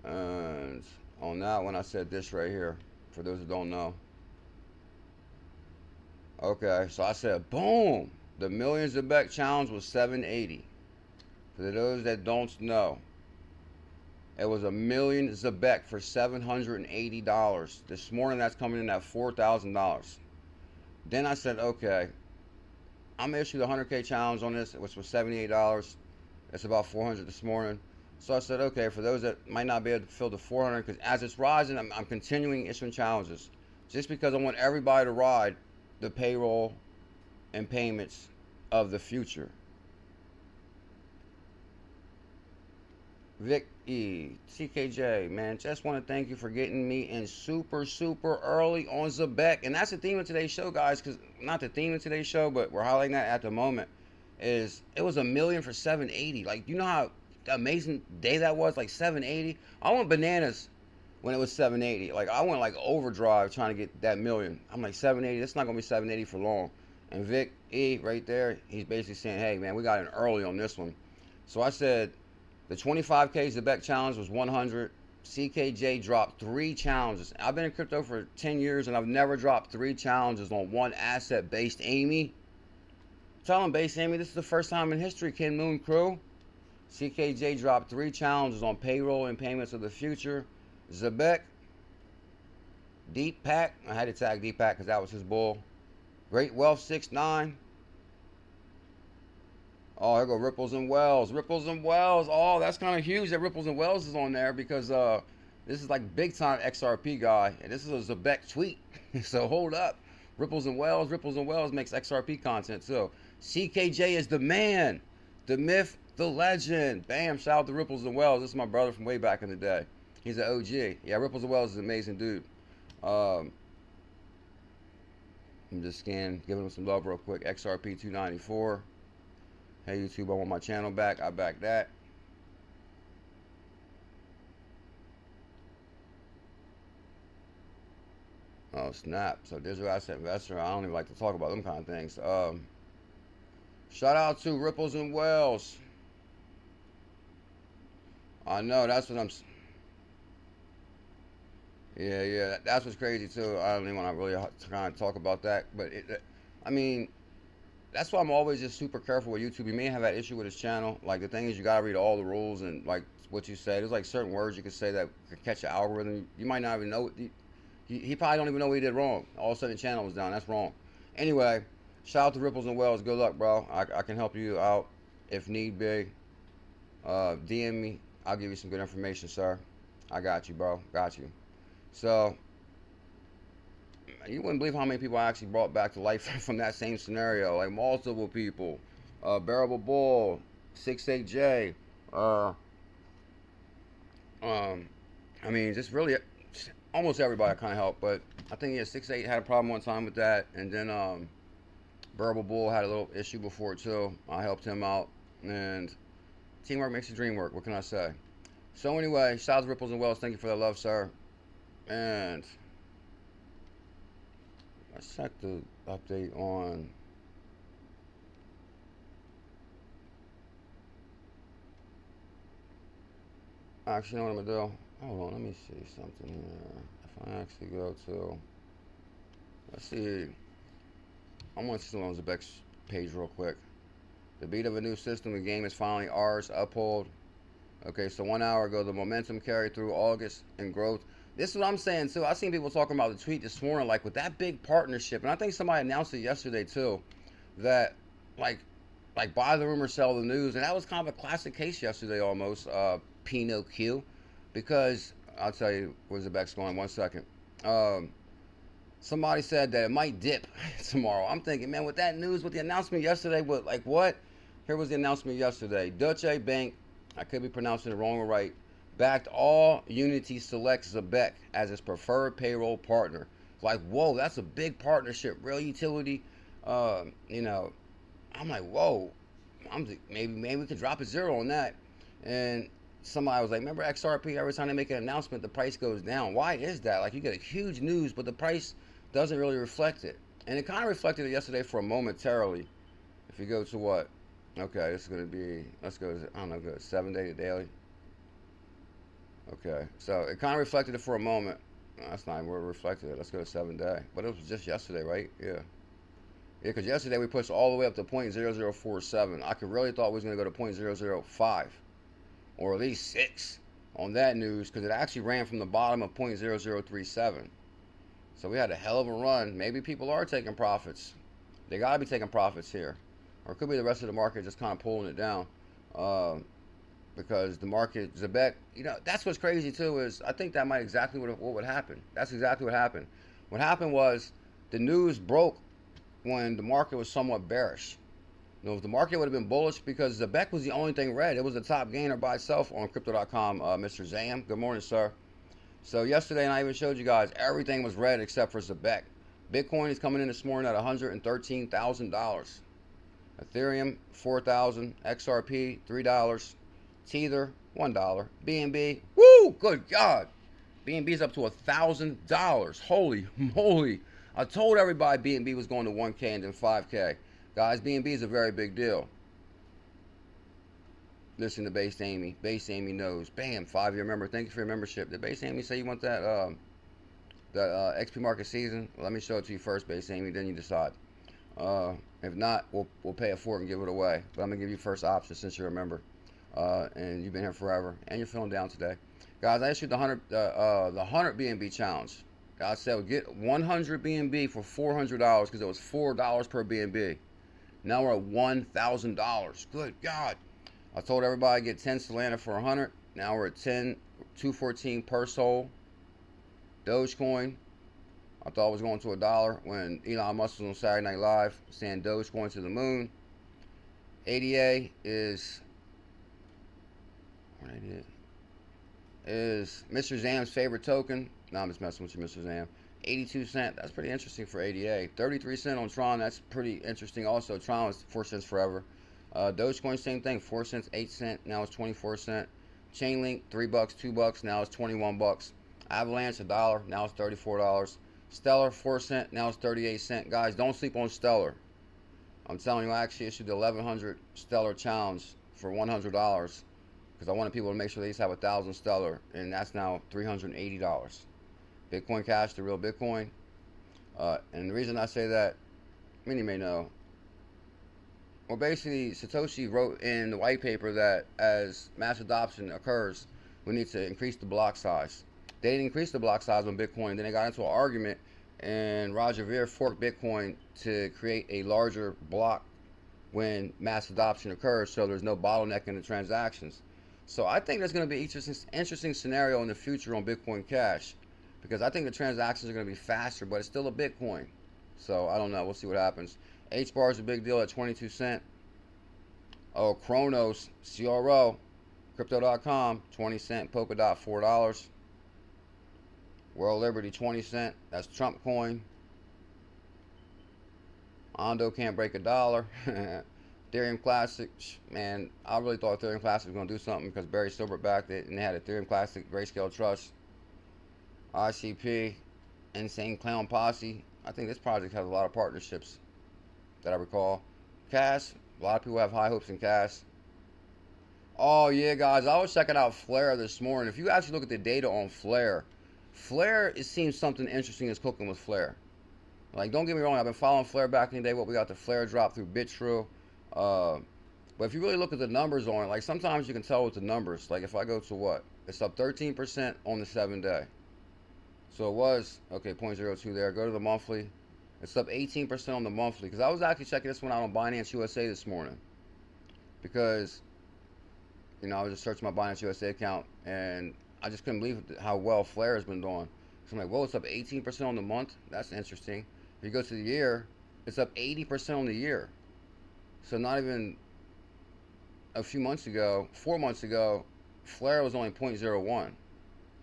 And on that one, I said this right here, for those who don't know. Okay, so I said, boom. The Millions of Zebec challenge was $780. For those that don't know, it was a million Zebec for $780. This morning, that's coming in at $4,000. Then I said, okay, I'm gonna issue the 100K challenge on this, which was $78. It's about $400 this morning. So I said, okay, for those that might not be able to fill the $400, because as it's rising, I'm continuing issuing challenges, just because I want everybody to ride the payroll and payments of the future. Vic E, CKJ, man, just want to thank you for getting me in super early on Zebec. And that's the theme of today's show, guys, because not the theme of today's show, but we're highlighting that at the moment, is it was a million for 780. Like, you know how amazing day that was? Like 780. I went bananas when it was 780. Like, I went like overdrive trying to get that million. I'm like, 780, that's not gonna be 780 for long. And Vic E right there, he's basically saying, hey man, we got in early on this one. So I said the 25K Zebec challenge was 100. CKJ dropped 3 challenges. I've been in crypto for 10 years and I've never dropped 3 challenges on one asset. Based Amy, tell him, Based Amy, this is the first time in history. Ken Moon crew. CKJ dropped 3 challenges on payroll and payments of the future. Zebec, Deepak, I had to tag Deepak because that was his bull. Great Wealth 69. Oh, here go Ripples and Wells. Ripples and Wells. Oh, that's kind of huge that Ripples and Wells is on there, because this is like big time XRP guy, and this is a Zebec tweet. So hold up. Ripples and Wells makes XRP content. So CKJ is the man, the myth, the legend. Bam, shout out to Ripples and Wells. This is my brother from way back in the day. He's an OG. Yeah, Ripples and Wells is an amazing dude. I'm just giving him some love real quick. XRP 294. Hey YouTube, I want my channel back. I back that. Oh snap. So digital asset investor, I don't even like to talk about them kind of things. Shout out to Ripples and Wells. I know, that's what I'm... Yeah, that's what's crazy too. I don't even want to really kind of talk about that, but I mean, that's why I'm always just super careful with YouTube. You may have that issue with his channel. Like, the thing is, you gotta read all the rules and like what you say. There's like certain words you could say that could catch an algorithm. You might not even know. He probably don't even know what he did wrong. All of a sudden, the channel was down. That's wrong. Anyway, shout out to Ripples and Wells. Good luck, bro. I can help you out if need be. DM me. I'll give you some good information, sir. I got you, bro. Got you. So, you wouldn't believe how many people I actually brought back to life from that same scenario. Like multiple people. Bearable Bull, 68J. I mean, just really almost everybody I kind of helped. But I think, yeah, 68 had a problem one time with that. And then Bearable Bull had a little issue before, too. I helped him out. And teamwork makes the dream work. What can I say? So anyway, shout out to Ripples and Wells. Thank you for that love, sir. And let's check the update on actually, you know what I'm gonna do? Hold on, let me see something here. If I actually go to, let's see, I'm gonna see on Zebec's page real quick. The beat of a new system, the game is finally ours. Uphold. Okay, so 1 hour ago, the momentum carried through August and growth. This is what I'm saying too. I seen people talking about the tweet this morning, like with that big partnership, and I think somebody announced it yesterday too, that like buy the rumor, sell the news, and that was kind of a classic case yesterday almost. Pinot Q, because I'll tell you where Zebec's going. 1 second. Somebody said that it might dip tomorrow. I'm thinking, man, with that news, with the announcement yesterday, with like what? Here was the announcement yesterday. Deutsche Bank, I could be pronouncing it wrong or right, backed all Unity Select Zebec as its preferred payroll partner. Like, whoa, that's a big partnership, real utility. You know, I'm like, whoa, maybe we could drop a zero on that. And somebody was like, remember XRP, every time they make an announcement, the price goes down. Why is that? Like, you get a huge news, but the price doesn't really reflect it. And it kind of reflected it yesterday for a momentarily. If you go to what? Okay, this is going to be, let's go, I don't know, go 7 day to daily. Okay, so it kind of reflected it for a moment. That's not even where it reflected it. Let's go to 7 day. But it was just yesterday, right? Yeah. Yeah, because yesterday we pushed all the way up to 0.0047. I could really thought we was going to go to 0.005 or at least 6 on that news, because it actually ran from the bottom of 0.0037. So we had a hell of a run. Maybe people are taking profits. They got to be taking profits here. Or it could be the rest of the market just kind of pulling it down. Because the market, Zebec, you know, that's what's crazy too, is I think that might exactly what would happen. That's exactly what happened. What happened was the news broke when the market was somewhat bearish. You know, if the market would have been bullish, because Zebec was the only thing red. It was the top gainer by itself on crypto.com, Mr. Zam. Good morning, sir. So yesterday, and I even showed you guys, everything was red except for Zebec. Bitcoin is coming in this morning at $113,000. Ethereum, $4,000. XRP, $3. Tether, $1. BNB, woo, good God. BNB's up to $1,000. Holy moly. I told everybody BNB was going to 1K and then 5K. Guys, BNB is a very big deal. Listen to Base Amy. Base Amy knows. Bam, 5-year member. Thank you for your membership. Did Base Amy say you want that XP market season? Well, let me show it to you first, Base Amy, then you decide. If not, we'll pay it for it and give it away. But I'm going to give you first option since you're a member. And you've been here forever, and you're feeling down today. Guys, I issued the 100 BNB challenge. I said get 100 BNB for $400 because it was $4 per BNB. Now we're at $1,000. Good God. I told everybody get 10 Solana for 100. Now we're at 214 per soul. Dogecoin, I thought it was going to $1 when Elon Musk was on Saturday Night Live saying Dogecoin to the moon. ADA is Mr. Zam's favorite token. No, I'm just messing with you, Mr. Zam. 82 cents. That's pretty interesting for ADA. 33 cents on Tron. That's pretty interesting also. Tron was 4 cents forever. Dogecoin, same thing. 4 cents, 8 cents. Now it's 24 cents. Chainlink, $3, $2. Now it's 21 bucks. Avalanche, $1. Now it's $34. Stellar, 4 cents. Now it's 38 cents. Guys, don't sleep on Stellar. I'm telling you, I actually issued the 1100 Stellar challenge for $100. Because I wanted people to make sure they just have 1,000 Stellar, and that's now $380. Bitcoin Cash, the real Bitcoin. And the reason I say that, many may know, well, basically, Satoshi wrote in the white paper that as mass adoption occurs, we need to increase the block size. They didn't increase the block size on Bitcoin. Then they got into an argument, and Roger Ver forked Bitcoin to create a larger block when mass adoption occurs, so there's no bottleneck in the transactions. So I think there's going to be an interesting scenario in the future on Bitcoin Cash, because I think the transactions are going to be faster, but it's still a Bitcoin. So I don't know. We'll see what happens. H-bar is a big deal at 22 cents. Oh, Chronos, CRO, crypto.com, 20 cents. Polkadot, $4. World Liberty, 20 cents. That's Trump coin. Ondo can't break $1. Ethereum Classic, man, I really thought Ethereum Classic was going to do something because Barry Silbert backed it, and they had Ethereum Classic, Grayscale Trust, ICP, Insane Clown Posse. I think this project has a lot of partnerships that I recall. Cash, a lot of people have high hopes in Cash. Oh yeah, guys, I was checking out Flare this morning. If you actually look at the data on Flare, it seems something interesting is cooking with Flare. Like, don't get me wrong, I've been following Flare back in the day. What we got the Flare drop through BitTrue. But if you really look at the numbers on it, like sometimes you can tell with the numbers. Like if I go to what? It's up 13% on the 7-day. So it was, okay, 0.02 there. Go to the monthly. It's up 18% on the monthly. Because I was actually checking this one out on Binance USA this morning. Because, you know, I was just searching my Binance USA account. And I just couldn't believe how well Flare has been doing. So I'm like, whoa, it's up 18% on the month. That's interesting. If you go to the year, it's up 80% on the year. So not even a few months ago, 4 months ago, Flare was only 0.01.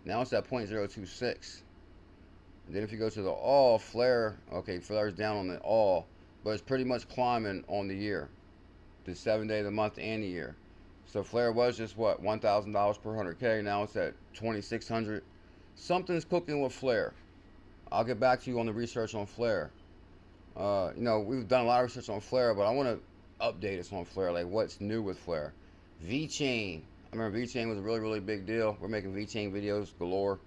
Now it's at 0.026. And then if you go to the all, Flare, okay, Flare's down on the all, but it's pretty much climbing on the year. The 7-day, the month, and the year. So Flare was just what, $1,000 per 100K. Now it's at 2,600. Something's cooking with Flare. I'll get back to you on the research on Flare. You know, we've done a lot of research on Flare, but I want to update us on Flare, like what's new with Flare. VeChain. I remember VeChain was a really, really big deal. We're making VeChain videos galore.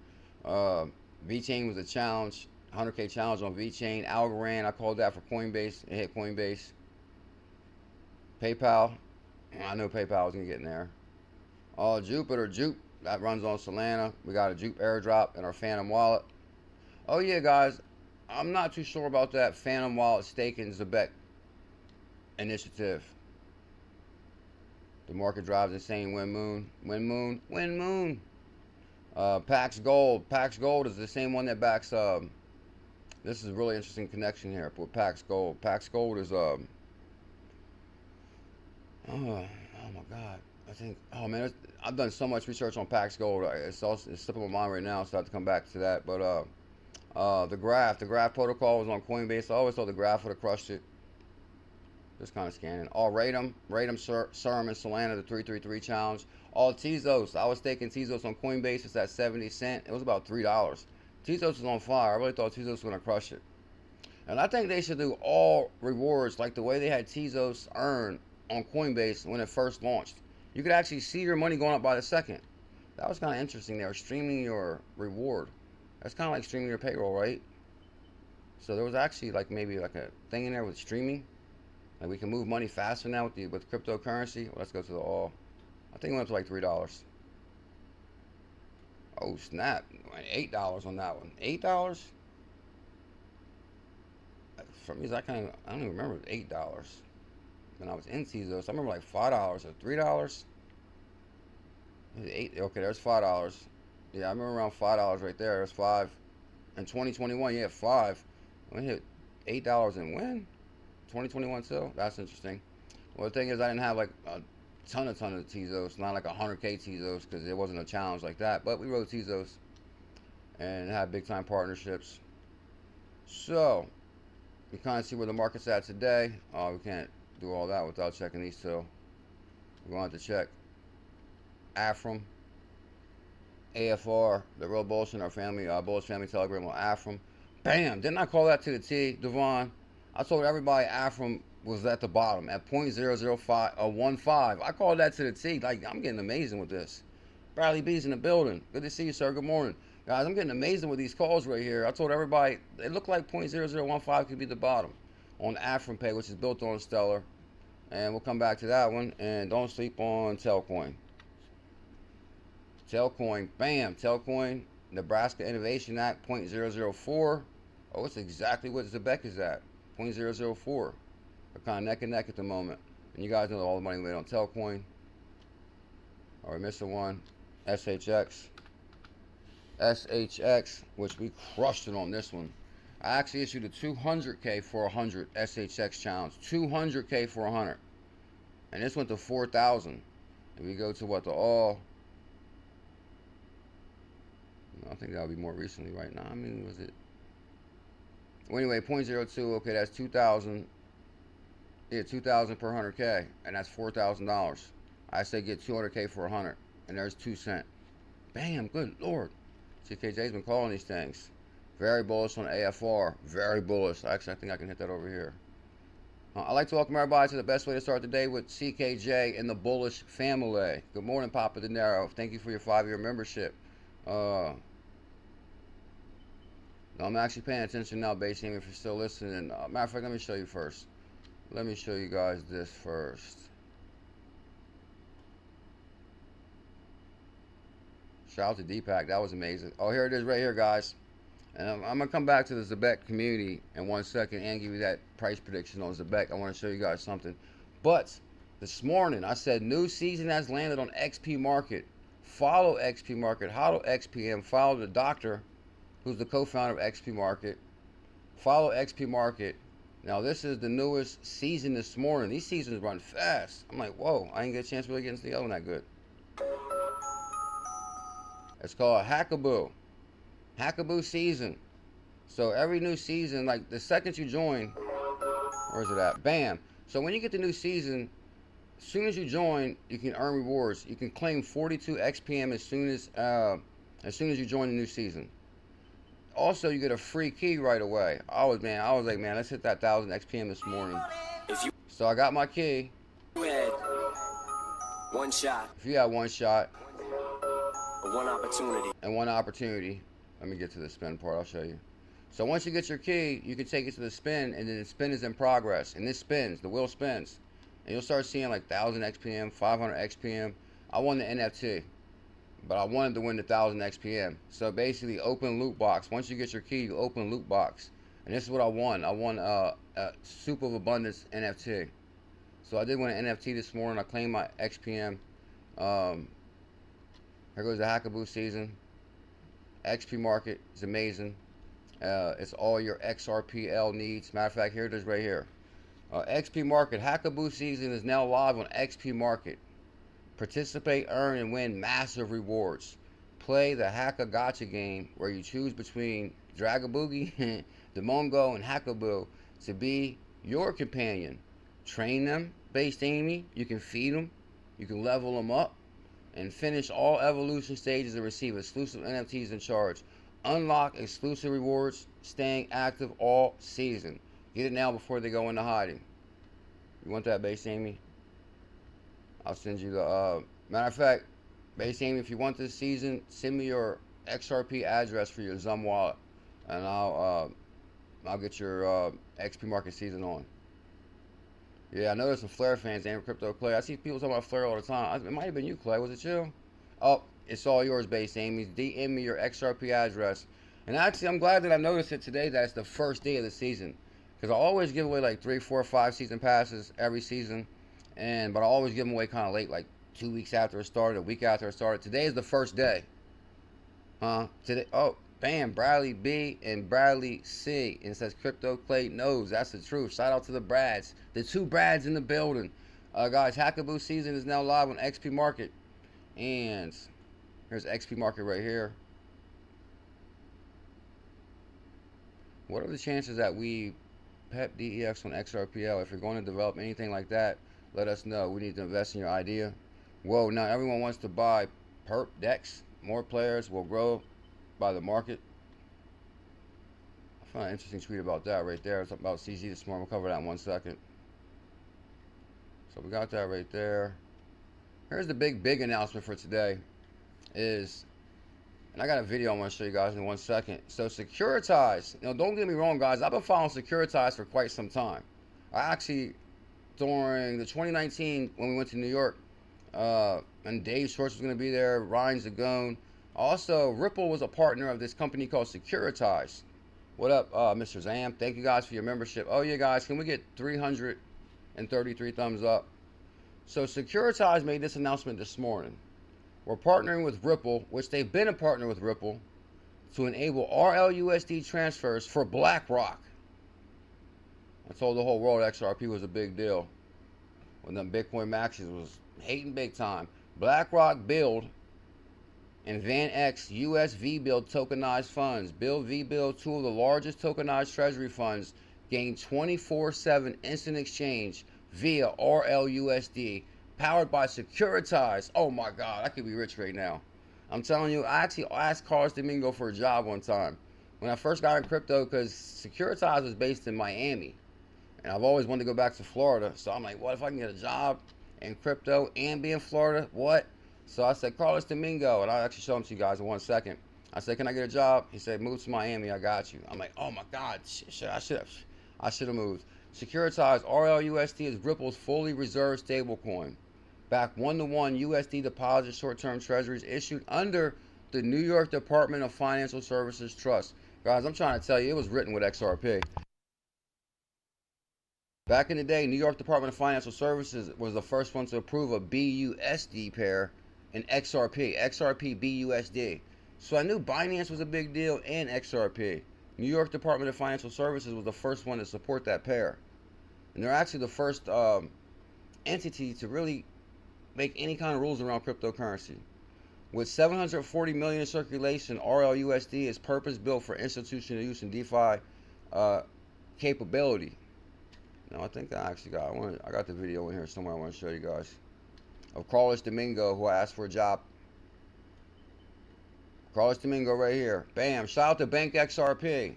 VeChain was a challenge, 100K challenge on VeChain. Algorand, I called that for Coinbase. It hit Coinbase. PayPal. I know PayPal was going to get in there. Jupiter, Jupe. That runs on Solana. We got a Jupe airdrop in our Phantom wallet. Oh yeah, guys. I'm not too sure about that Phantom wallet staking Zebec initiative. The market drives insane. Win-moon. Pax Gold. Pax Gold is the same one that backs. This is a really interesting connection here with Pax Gold. Pax Gold is oh my God. I think, oh man, I've done so much research on Pax Gold. It's slipping my mind right now, so I have to come back to that. But the graph protocol was on Coinbase. I always thought the graph would have crushed it. Just kind of scanning. Ratum, Serum, and Solana, the 333 challenge. Tezos. I was taking Tezos on Coinbase. It's at 70 cents. It was about $3. Tezos is on fire. I really thought Tezos was going to crush it. And I think they should do all rewards like the way they had Tezos earn on Coinbase when it first launched. You could actually see your money going up by the second. That was kind of interesting. They were streaming your reward. That's kind of like streaming your payroll, right? So there was actually like maybe like a thing in there with streaming. Like we can move money faster now with cryptocurrency. Well, let's go to the all. I think it went up to like $3. Oh snap! $8 on that one. $8? For me, I don't even remember $8 when I was in Tezos. I remember like $5 or $3. $8. Okay, there's $5. Yeah, I remember around $5 right there. There's $5. In 2021, yeah, $5. We hit $8 and when? 2021 still? That's interesting. Well, the thing is, I didn't have like a ton of Tezos, not like 100K Tezos, because it wasn't a challenge like that. But we wrote Tezos and had big time partnerships. So you kind of see where the market's at today. We can't do all that without checking these two. We're going to have to check Afram, AFR, the real Bullish in our family, Bullish Family Telegram on Afram. Bam! Didn't I call that to the T, Devon? I told everybody Afram was at the bottom at 0.00515. I called that to the T. Like, I'm getting amazing with this. Bradley B's in the building. Good to see you, sir. Good morning. Guys, I'm getting amazing with these calls right here. I told everybody it looked like 0.0015 could be the bottom on Afram Pay, which is built on Stellar. And we'll come back to that one. And don't sleep on Telcoin. Telcoin, bam, Telcoin, Nebraska Innovation Act, 0.004. Oh, it's exactly what Zebec is at, 0.004. We're kind of neck and neck at the moment. And you guys know all the money we made on Telcoin. Are we missing one? SHX. SHX, which we crushed it on this one. I actually issued a 200K for 100 SHX challenge. 200K for 100. And this went to 4,000. And we go to what, the all. I think that'll be more recently right now. I mean, was it? Well, anyway, 0.02. Okay, that's 2,000. Yeah, 2,000 per 100K. And that's $4,000. I say get 200K for 100. And there's 2 cents. Bam, good Lord. CKJ's been calling these things. Very bullish on AFR. Very bullish. Actually, I think I can hit that over here. I'd like to welcome everybody to the best way to start the day with CKJ and the bullish family. Good morning, Papa De Niro. Thank you for your 5-year membership. No, I'm actually paying attention now, Basim, if you're still listening. Matter of fact, let me show you first. Let me show you guys this first. Shout out to Deepak. That was amazing. Oh, here it is right here, guys. And I'm going to come back to the Zebec community in 1 second and give you that price prediction on Zebec. I want to show you guys something. But this morning, I said new season has landed on XP Market. Follow XP Market. Hodl XPM. Follow the doctor, who's the co-founder of XP Market. Follow XP Market. Now, this is the newest season this morning. These seasons run fast. I'm like, whoa, I didn't get a chance to really get into the other one that good. It's called Hackaboo. Hackaboo season. So every new season, like the second you join, where's it at? Bam. So when you get the new season, as soon as you join, you can earn rewards. You can claim 42 XPM as soon as you join the new season. Also, you get a free key right away. I was like, man, let's hit that 1,000 XPM this morning. So I got my key. You had one shot. If you had one shot. One opportunity. And one opportunity. Let me get to the spin part. I'll show you. So once you get your key, you can take it to the spin, and then the spin is in progress. And this spins. The wheel spins. And you'll start seeing like 1,000 XPM, 500 XPM. I won the NFT. But I wanted to win the 1,000 XPM. So basically, open loot box. Once you get your key, you open loot box. And this is what I won. I won a Soup of Abundance NFT. So I did win an NFT this morning. I claimed my XPM. Here goes the Hackaboo season. XP Market is amazing. It's all your XRPL needs. Matter of fact, here it is right here. XP Market Hackaboo season is now live on XP Market. Participate, earn, and win massive rewards. Play the Hacka Gotcha game where you choose between Dragaboogie, the Mongo, and Hackaboo to be your companion. Train them, based Amy. You can feed them. You can level them up. And finish all evolution stages and receive exclusive NFTs in charge. Unlock exclusive rewards, staying active all season. Get it now before they go into hiding. You want that, Base Amy? I'll send you the, matter of fact, Base Amy, if you want this season, send me your XRP address for your Zum wallet. And I'll get your XP Market season on. Yeah, I know there's some Flare fans and Crypto Clay. I see people talking about Flare all the time. It might have been you, Clay. Was it you? Oh, it's all yours, Base Amy. DM me your XRP address. And actually, I'm glad that I noticed it today that it's the first day of the season. Because I always give away like 3, 4, 5 season passes every season. But I always give them away kind of late, like 2 weeks after it started, a week after it started. Today is the first day. Today, oh, bam, Bradley B and Bradley C. And it says Crypto Clay knows. That's the truth. Shout out to the Brads. The 2 Brads in the building. Guys, Hackaboo season is now live on XP Market. And here's XP Market right here. What are the chances that we PEP DEX on XRPL? If you're going to develop anything like that, let us know. We need to invest in your idea. Whoa, now everyone wants to buy perp DEX. More players will grow by the market. I found an interesting tweet about that right there. It's about CZ this morning. We'll cover that in 1 second. So we got that right there. Here's the big announcement for today is, and I got a video I want to show you guys in 1 second. So Securitize, don't get me wrong, guys. I've been following Securitize for quite some time. I actually, during the 2019 when we went to New York, and Dave Schwartz was going to be there, Ryan Zagone. Also, Ripple was a partner of this company called Securitize. What up, Mr. Zam? Thank you guys for your membership. Oh yeah, guys, can we get 333 thumbs up? So Securitize made this announcement this morning. we're partnering with Ripple, which they've been a partner with Ripple, to enable RLUSD transfers for Blackrock. I told the whole world XRP was a big deal when them Bitcoin maxis was hating big time. Blackrock BUIDL and VanEck US VBILL tokenized funds. VBILL, two of the largest tokenized treasury funds, gained 24/7 instant exchange via RLUSD, powered by Securitize. Oh my God, I could be rich right now. I'm telling you, I actually asked Carlos Domingo for a job one time when I first got in crypto, because Securitize was based in Miami. And I've always wanted to go back to Florida. So I'm like, what if I can get a job in crypto and be in Florida? What? So I said, Carlos Domingo, and I'll actually show him to you guys in 1 second. I said, can I get a job? He said, move to Miami, I got you. I'm like, oh my God, shit, I should have moved. Securitize RLUSD is Ripple's fully reserved stablecoin. Back 1-to-1 USD deposit short-term treasuries issued under the New York Department of Financial Services Trust. Guys, I'm trying to tell you, it was written with XRP. Back in the day, New York Department of Financial Services was the first one to approve a BUSD pair in XRP BUSD. So I knew Binance was a big deal and XRP. New York Department of Financial Services was the first one to support that pair. And they're actually the first entity to really make any kind of rules around cryptocurrency. With 740 million in circulation, RLUSD is purpose-built for institutional use and DeFi capability. Now, I think I actually I got the video in here somewhere I want to show you guys. Of Carlos Domingo, who I asked for a job. Carlos Domingo right here. Bam. Shout out to Bank XRP.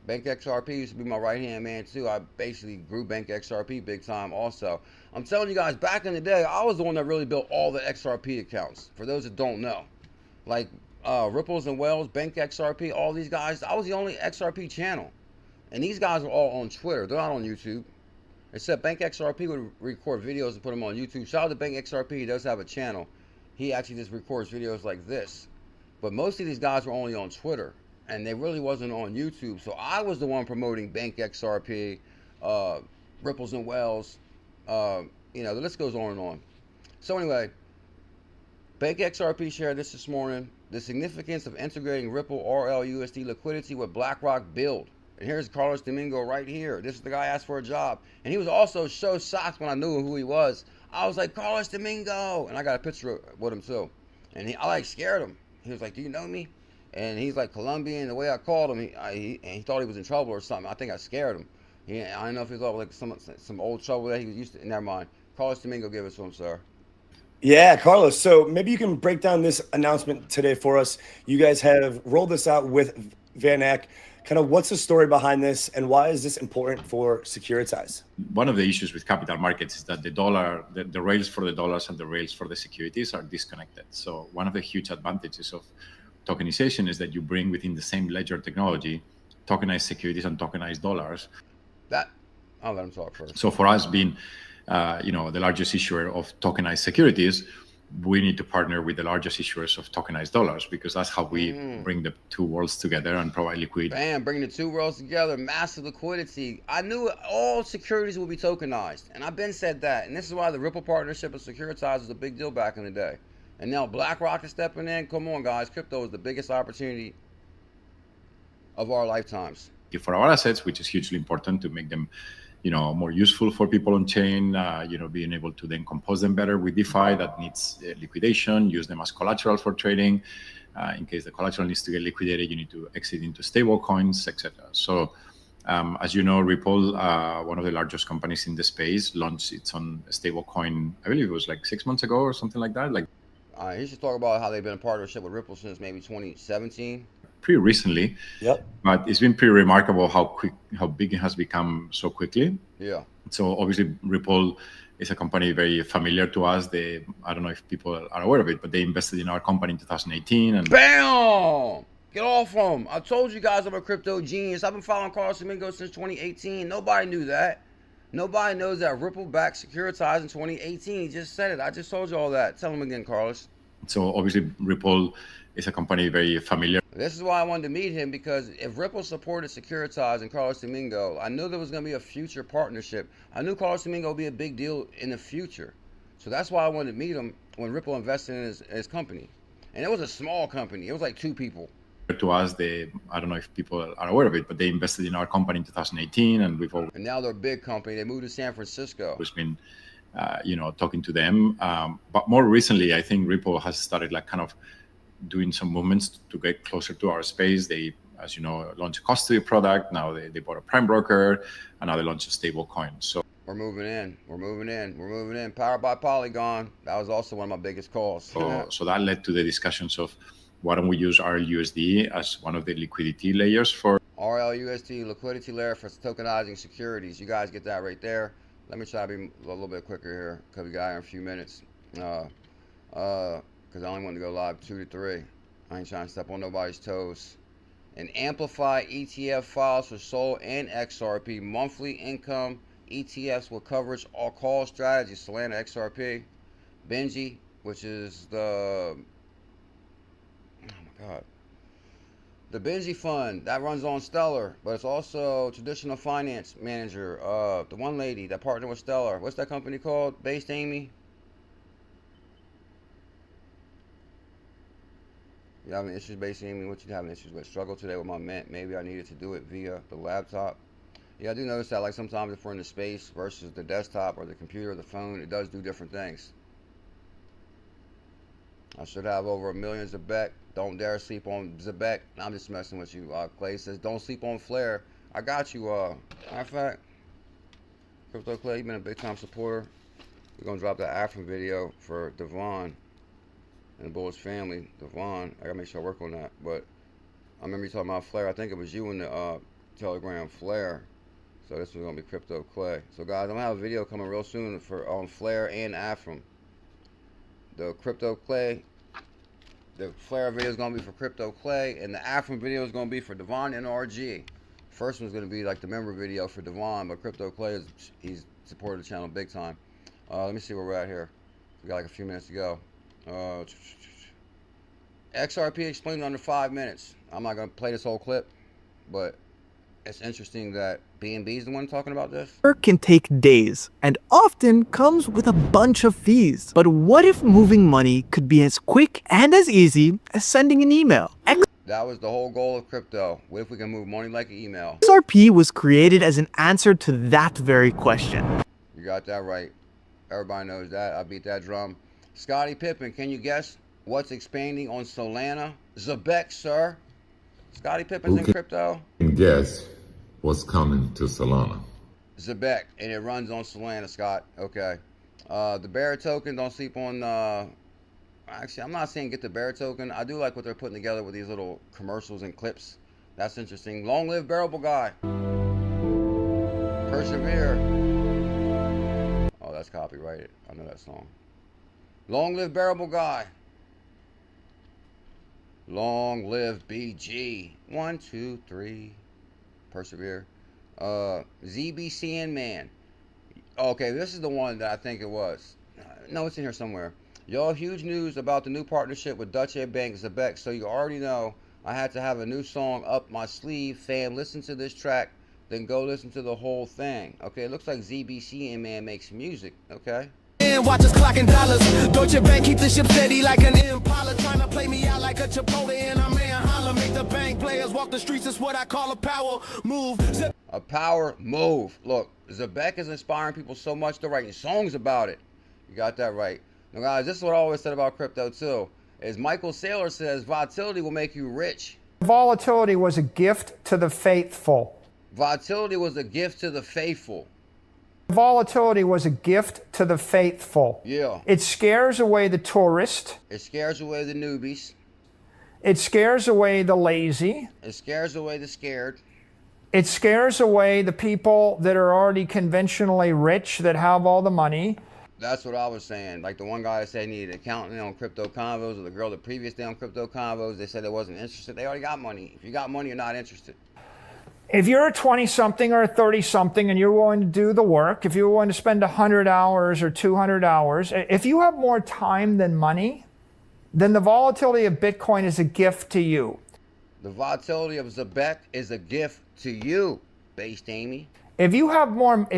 Bank XRP used to be my right-hand man too. I basically grew Bank XRP big time also. I'm telling you guys, back in the day, I was the one that really built all the XRP accounts. For those that don't know. Like Ripples and Wells, Bank XRP, all these guys. I was the only XRP channel. And these guys are all on Twitter. They're not on YouTube. Except Bank XRP would record videos and put them on YouTube. Shout out to Bank XRP. He does have a channel. He actually just records videos like this. But most of these guys were only on Twitter. And they really wasn't on YouTube. So I was the one promoting Bank XRP, Ripples and Wells. You know, the list goes on and on. So anyway, Bank XRP shared this morning. The significance of integrating Ripple RLUSD liquidity with Blackrock BUIDL. And here's Carlos Domingo right here. This is the guy I asked for a job. And he was also so shocked when I knew who he was. I was like, Carlos Domingo. And I got a picture with him too. And I like scared him. He was like, do you know me? And he's like Colombian. The way I called him, he thought he was in trouble or something. I think I scared him. I don't know if he thought like some old trouble that he was used to. Never mind. Carlos Domingo, give it to him, sir. Yeah, Carlos. So maybe you can break down this announcement today for us. You guys have rolled this out with VanEck. Kind of what's the story behind this, and why is this important for Securitize? One of the issues with capital markets is that the dollar, the rails for the dollars and the rails for the securities are disconnected. So one of the huge advantages of tokenization is that you bring within the same ledger technology tokenized securities and tokenized dollars. I'll let him talk first. So for us being, the largest issuer of tokenized securities, we need to partner with the largest issuers of tokenized dollars, because that's how we bring the two worlds together and provide liquidity. Bam, bring the two worlds together, massive liquidity. I knew all securities will be tokenized, and I've been said that. And this is why the Ripple partnership with Securitize was a big deal back in the day. And now Blackrock is stepping in. Come on, guys. Crypto is the biggest opportunity of our lifetimes. For our assets, which is hugely important to make them, more useful for people on chain, being able to then compose them better with DeFi that needs liquidation, use them as collateral for trading. In case the collateral needs to get liquidated, you need to exit into stable coins, etc. So as you know, Ripple, one of the largest companies in the space, launched its own stable coin, I believe it was like 6 months ago or something like that. He should talk about how they've been in partnership with Ripple since maybe 2017. Pretty recently. Yep. But it's been pretty remarkable how big it has become so quickly. Yeah. So obviously Ripple is a company very familiar to us. I don't know if people are aware of it, but they invested in our company in 2018. And bam! Get off them. I told you guys I'm a crypto genius. I've been following Carlos Domingo since 2018. Nobody knew that. Nobody knows that Ripple backed Securitize in 2018. He just said it. I just told you all that. Tell him again, Carlos. So obviously Ripple is a company very familiar. This is why I wanted to meet him, because if Ripple supported Securitize and Carlos Domingo, I knew there was going to be a future partnership. I knew Carlos Domingo would be a big deal in the future. So that's why I wanted to meet him. when Ripple invested in his company. And it was a small company. It was like 2 people. To us, I don't know if people are aware of it, but they invested in our company in 2018, and we've always And now they're a big company. They moved to San Francisco. been, talking to them. But more recently, I think Ripple has started like kind of doing some movements to get closer to our space. They, as you know, launched a custody product. Now they bought a prime broker, and now they launched a stable coin. So We're moving in. We're moving in. We're moving in. Powered by Polygon. That was also one of my biggest calls. So that led to the discussions of why don't we use RLUSD as one of the liquidity layers for RLUSD, liquidity layer for tokenizing securities. You guys get that right there. Let me try to be a little bit quicker here because we got here in a few minutes. Because I only want to go live 2 to 3. I ain't trying to step on nobody's toes. And amplify ETF files for SOL and XRP. Monthly income ETFs with coverage all call strategies. Solana XRP. Benji, which is the... God. The Benji fund that runs on Stellar, but it's also traditional finance manager. The one lady that partnered with Stellar. What's that company called? Based Amy? You having issues, Based Amy? What you having issues with? Struggle today with my Mint. Maybe I needed to do it via the laptop. Yeah, I do notice that like sometimes if we're in the space versus the desktop or the computer or the phone, it does do different things. I should have over 1 million Zebec. Don't dare sleep on Zebec. I'm just messing with you. Clay says, don't sleep on Flare. I got you. Matter of fact, Crypto Clay, you've been a big time supporter. We're going to drop the Afrin video for Devon and the Bullets family. Devon, I got to make sure I work on that. But I remember you talking about Flare. I think it was you in the Telegram Flare. So this was going to be Crypto Clay. So guys, I'm going to have a video coming real soon for on Flare and Afrin. The Crypto Clay. The Flare video is going to be for Crypto Clay, and the Afrin video is going to be for Devon and RG. First one's going to be like the member video for Devon, but Crypto Clay, he's supported the channel big time. Let me see where we're at here. We got like a few minutes to go. XRP explained under 5 minutes. I'm not going to play this whole clip, but it's interesting that BNB is the one talking about this. Can take days and often comes with a bunch of fees. But what if moving money could be as quick and as easy as sending an email? That was the whole goal of crypto. What if we can move money like an email? XRP was created as an answer to that very question. You got that right. Everybody knows that. I beat that drum. Scottie Pippen, can you guess what's expanding on Solana? Zebec, sir. Scottie Pippen's in crypto. Guess what's coming to Solana? Zebec, and it runs on Solana, Scott. Okay. The Bear token, don't sleep on... actually, I'm not saying get the Bear token. I do like what they're putting together with these little commercials and clips. That's interesting. Long live Bearable Guy. Persevere. Oh, that's copyrighted. I know that song. Long live Bearable Guy. Long live BG. 1, 2, 3. Persevere. ZBCN man. Okay, this is the one that I think it was. No, it's in here somewhere. Y'all, huge news about the new partnership with Deutsche Bank Zebec. So you already know I had to have a new song up my sleeve. Fam, listen to this track, then go listen to the whole thing. Okay, it looks like ZBCN man makes music. Okay. Watch us clocking dollars. Deutsche Bank keep the ship steady like an Impala, trying to play me out like a Chipotle, and I'm in holla. Make the bank players walk the streets. Is what I call a power move. A power move. Look, Zebec is inspiring people so much they're writing songs about it. You got that right. Now, guys, this is what I always said about crypto too. Is Michael Saylor says volatility will make you rich. Volatility was a gift to the faithful. Volatility was a gift to the faithful. Volatility was a gift to the faithful. Yeah. It scares away the tourist. It scares away the newbies. It scares away the lazy. It scares away the scared. It scares away the people that are already conventionally rich, that have all the money. That's what I was saying. Like the one guy that said he needed an accountant on Crypto Convos, or the girl the previous day on Crypto Convos, they said they wasn't interested. They already got money. If you got money, you're not interested. If you're a 20-something or a 30-something and you're willing to do the work, if you're willing to spend 100 hours or 200 hours, if you have more time than money, then the volatility of Bitcoin is a gift to you. The volatility of Zebec is a gift to you, Based Amy. If you have more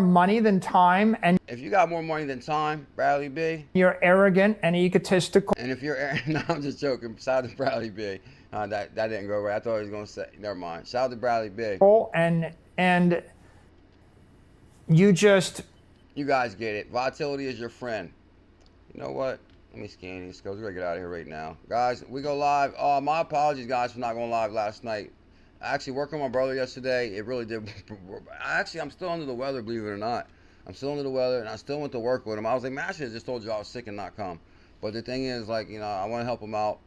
money than time, and if you got more money than time, Bradley B, you're arrogant and egotistical. And if you're, no, I'm just joking. Shout out to Bradley B. That didn't go right. I thought he was gonna say. Never mind. Shout out to Bradley B. And you guys get it. Volatility is your friend. You know what? Let me scan these because we're gonna get out of here right now, guys. We go live. Oh, my apologies, guys, for not going live last night. I actually worked with my brother yesterday. It really did. I'm still under the weather, believe it or not. I'm still under the weather, and I still went to work with him. I was like, man, I should have just told you I was sick and not come. But the thing is, like, you know, I want to help him out.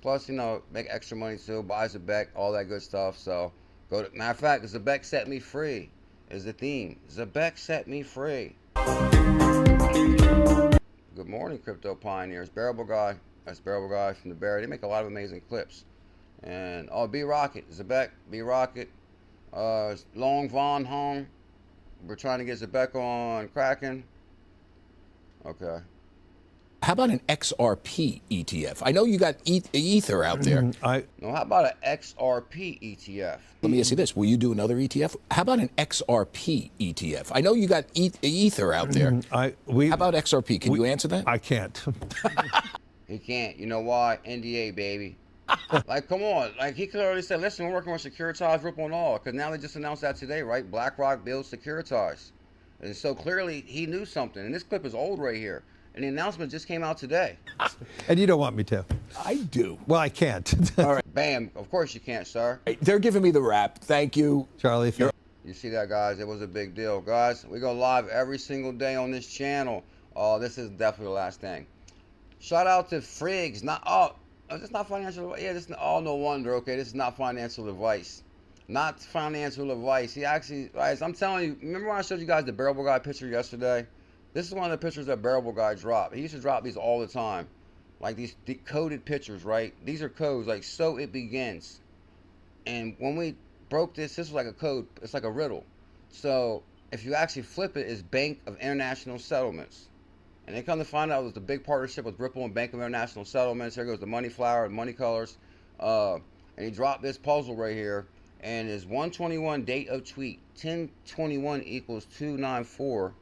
Plus, you know, make extra money too. Buy Zebec, all that good stuff. So, go to. Matter of fact, Zebec set me free. Is the theme. Zebec set me free. Good morning, crypto pioneers. Bearable Guy. That's Bearable Guy from the Bear. They make a lot of amazing clips. And B Rocket, Zebec, B Rocket, Long Von Hong. We're trying to get Zebec on Kraken. Okay. How about an XRP ETF? I know you got Ether out there. No, how about an XRP ETF? Let me ask you this. Will you do another ETF? How about an XRP ETF? I know you got Ether out there. How about XRP? Can you answer that? I can't. He can't. You know why? NDA, baby. Like, come on. Like, he could already said, listen, we're working on Securitize, Ripple, and all. Because now they just announced that today, right? Blackrock builds Securitize. And so clearly he knew something. And this clip is old right here. And the announcement just came out today. And you don't want me to. I do. Well, I can't. All right. Bam. Of course you can't, sir. They're giving me the rap. Thank you. Charlie, if you're... You see that, guys? It was a big deal. Guys, we go live every single day on this channel. Oh, this is definitely the last thing. Shout out to Friggs. This is not financial advice. Yeah, this is no wonder. Okay, this is not financial advice. Not financial advice. He actually, guys, I'm telling you, remember when I showed you guys the Bearable Guy picture yesterday? This is one of the pictures that Bearable Guy dropped. He used to drop these all the time. Like these decoded pictures, right? These are codes, like so it begins. And when we broke this was like a code. It's like a riddle. So if you actually flip it, it's Bank of International Settlements. And they come to find out it was the big partnership with Ripple and Bank of International Settlements. Here goes the money flower and money colors. And he dropped this puzzle right here. And his 121 date of tweet, 1021 equals 294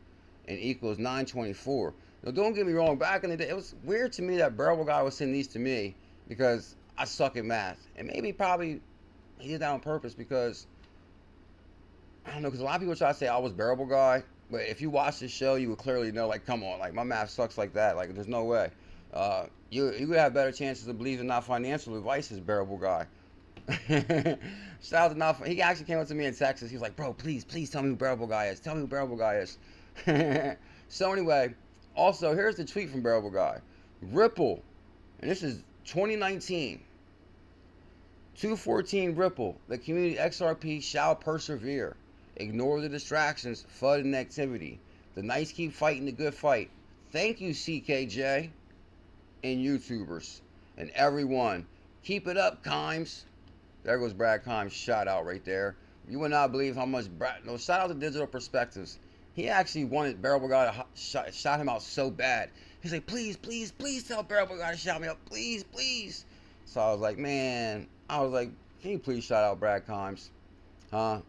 and equals 924. Now, don't get me wrong. Back in the day, it was weird to me that Bearable Guy was sending these to me because I suck at math. And maybe probably he did that on purpose because, I don't know, because a lot of people try to say I was Bearable Guy. But if you watch this show, you would clearly know, like, come on, like, my math sucks like that. Like, there's no way. You would have better chances of believing not financial advice as Bearable Guy. Shout out to not. He actually came up to me in Texas. He was like, bro, please tell me who Bearable Guy is. Tell me who Bearable Guy is. So anyway, also, here's the tweet from Bearable Guy. Ripple, and this is 2019. 214 Ripple, the community XRP shall persevere. Ignore the distractions, FUD, and activity. The nice keep fighting the good fight. Thank you, CKJ, and YouTubers, and everyone. Keep it up, Kimes. There goes Brad Kimes, shout out right there. You would not believe how much no, shout out to Digital Perspectives. He actually wanted Bearable Guy to shout him out so bad. He's like, please tell Bearable Guy to shout me out, please. So I was like, man, can you please shout out Brad Kimes? Huh?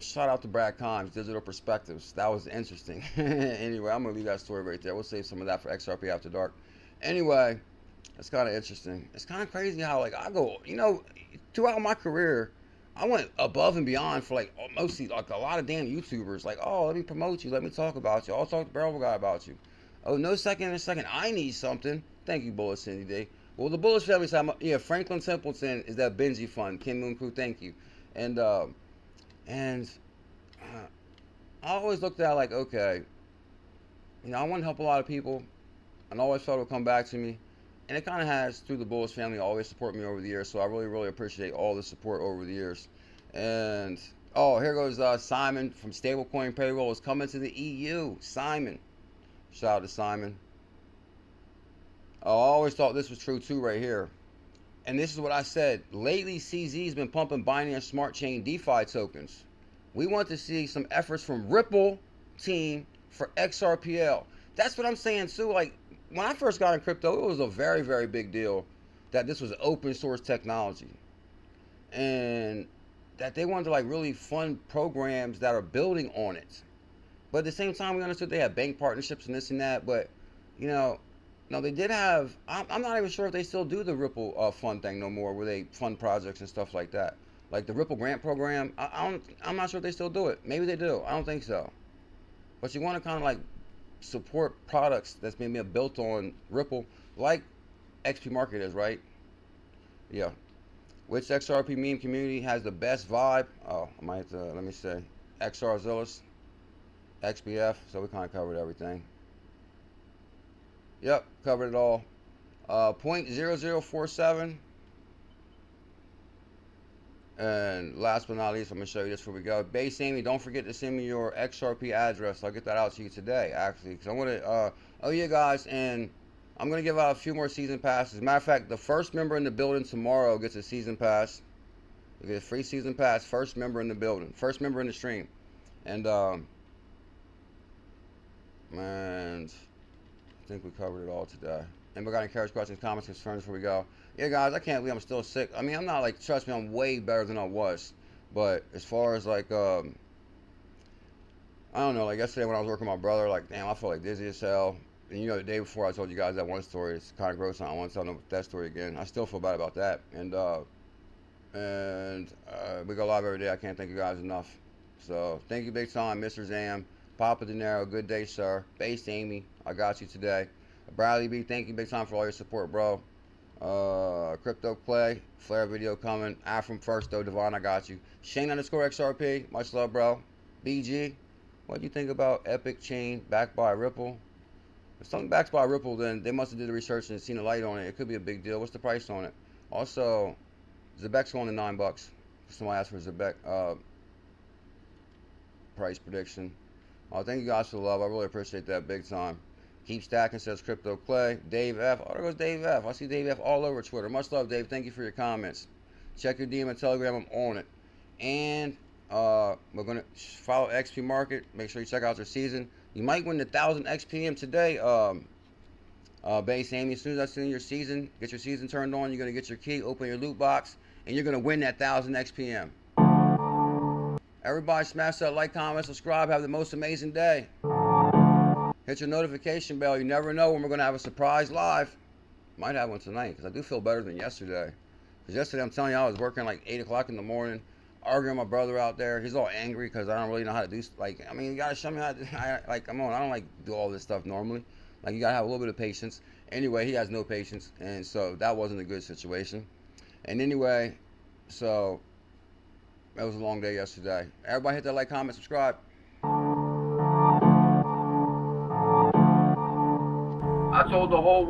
Shout out to Brad Kimes, Digital Perspectives. That was interesting. Anyway, I'm going to leave that story right there. We'll save some of that for XRP After Dark. Anyway, it's kind of interesting. It's kind of crazy how, like, I go, you know, throughout my career, I went above and beyond for, like, mostly, like, a lot of damn YouTubers. Like, oh, let me promote you. Let me talk about you. I'll talk to Bearable Guy about you. Oh, no second in a second. I need something. Thank you, Bullish Cindy D. Well, the Bullish family said, yeah, Franklin Templeton is that Benji fund. Kim Moon Crew, thank you. And I always looked at it like, okay, you know, I want to help a lot of people, and I always thought it would come back to me, and it kind of has through the Bullish family always support me over the years, so I really appreciate all the support over the years. And oh, here goes Simon from Stablecoin Payroll is coming to the EU. Simon, shout out to Simon. Oh, I always thought this was true too right here. And this is what I said. Lately, CZ's been pumping Binance Smart Chain DeFi tokens. We want to see some efforts from Ripple team for XRPL. That's what I'm saying too. Like, when I first got in crypto, it was a very big deal that this was open source technology. and that they wanted to like really fund programs that are building on it. But at the same time, we understood they have bank partnerships and this and that. But you know, no, they did have. I'm not even sure if they still do the Ripple fund thing no more, where they fund projects and stuff like that. Like the Ripple grant program, I'm not sure if they still do it. Maybe they do. I don't think so. But you want to kind of like support products that's maybe built on Ripple, like XP Market is, right? Yeah. Which XRP meme community has the best vibe? Oh, I might have to, let me say, XRZillis, XBF. So we kind of covered everything. Yep, covered it all. 0.0047. And last but not least, I'm going to show you this before we go. Base Amy, don't forget to send me your XRP address. I'll get that out to you today, actually. Because I want to, oh yeah, guys, and I'm going to give out a few more season passes. As a matter of fact, the first member in the building tomorrow gets a season pass. You get a free season pass, first member in the building. First member in the stream. And, man, I think we covered it all today. Anybody got any carrots, questions, comments, concerns before we go? Yeah, guys, I can't believe I'm still sick. I mean, I'm not like, trust me, I'm way better than I was. But as far as like, I don't know, like yesterday when I was working with my brother, like, damn, I felt like dizzy as hell. And you know, the day before I told you guys that one story, it's kind of gross. I don't want to tell that story again. I still feel bad about that. And we go live every day. I can't thank you guys enough. So thank you big time, Mr. Zam, Papa De Niro, good day, sir. Base Amy, I got you today. Bradley B, thank you big time for all your support, bro. Crypto Play, Flare video coming. Afram first though, Devon, I got you. Shane _ XRP, much love, bro. BG, what do you think about Epic Chain backed by Ripple? If something backed by Ripple, then they must have did the research and seen the light on it. It could be a big deal. What's the price on it? Also, Zebec's going to $9. Somebody asked for Zebec price prediction. Thank you guys for the love. I really appreciate that big time. Keep stacking, says Crypto Play. Dave F. Oh, there goes Dave F. I see Dave F all over Twitter. Much love, Dave. Thank you for your comments. Check your DM and Telegram. I'm on it. And we're going to follow XP Market. Make sure you check out their season. You might win the 1,000 XPM today, Base Amy. As soon as I send your season, get your season turned on, you're going to get your key, open your loot box, and you're going to win that 1,000 XPM. Everybody smash that like, comment, subscribe. Have the most amazing day. Hit your notification bell. You never know when we're going to have a surprise live. Might have one tonight because I do feel better than yesterday. Because yesterday, I'm telling you, I was working like 8 o'clock in the morning, arguing with my brother out there. He's all angry because I don't really know how to do, like, I mean, you got to show me how to, like, come on, I don't like do all this stuff normally. Like, you got to have a little bit of patience. Anyway, he has no patience, and so that wasn't a good situation. And anyway, so it was a long day yesterday. Everybody hit that like, comment, subscribe. I told the whole world.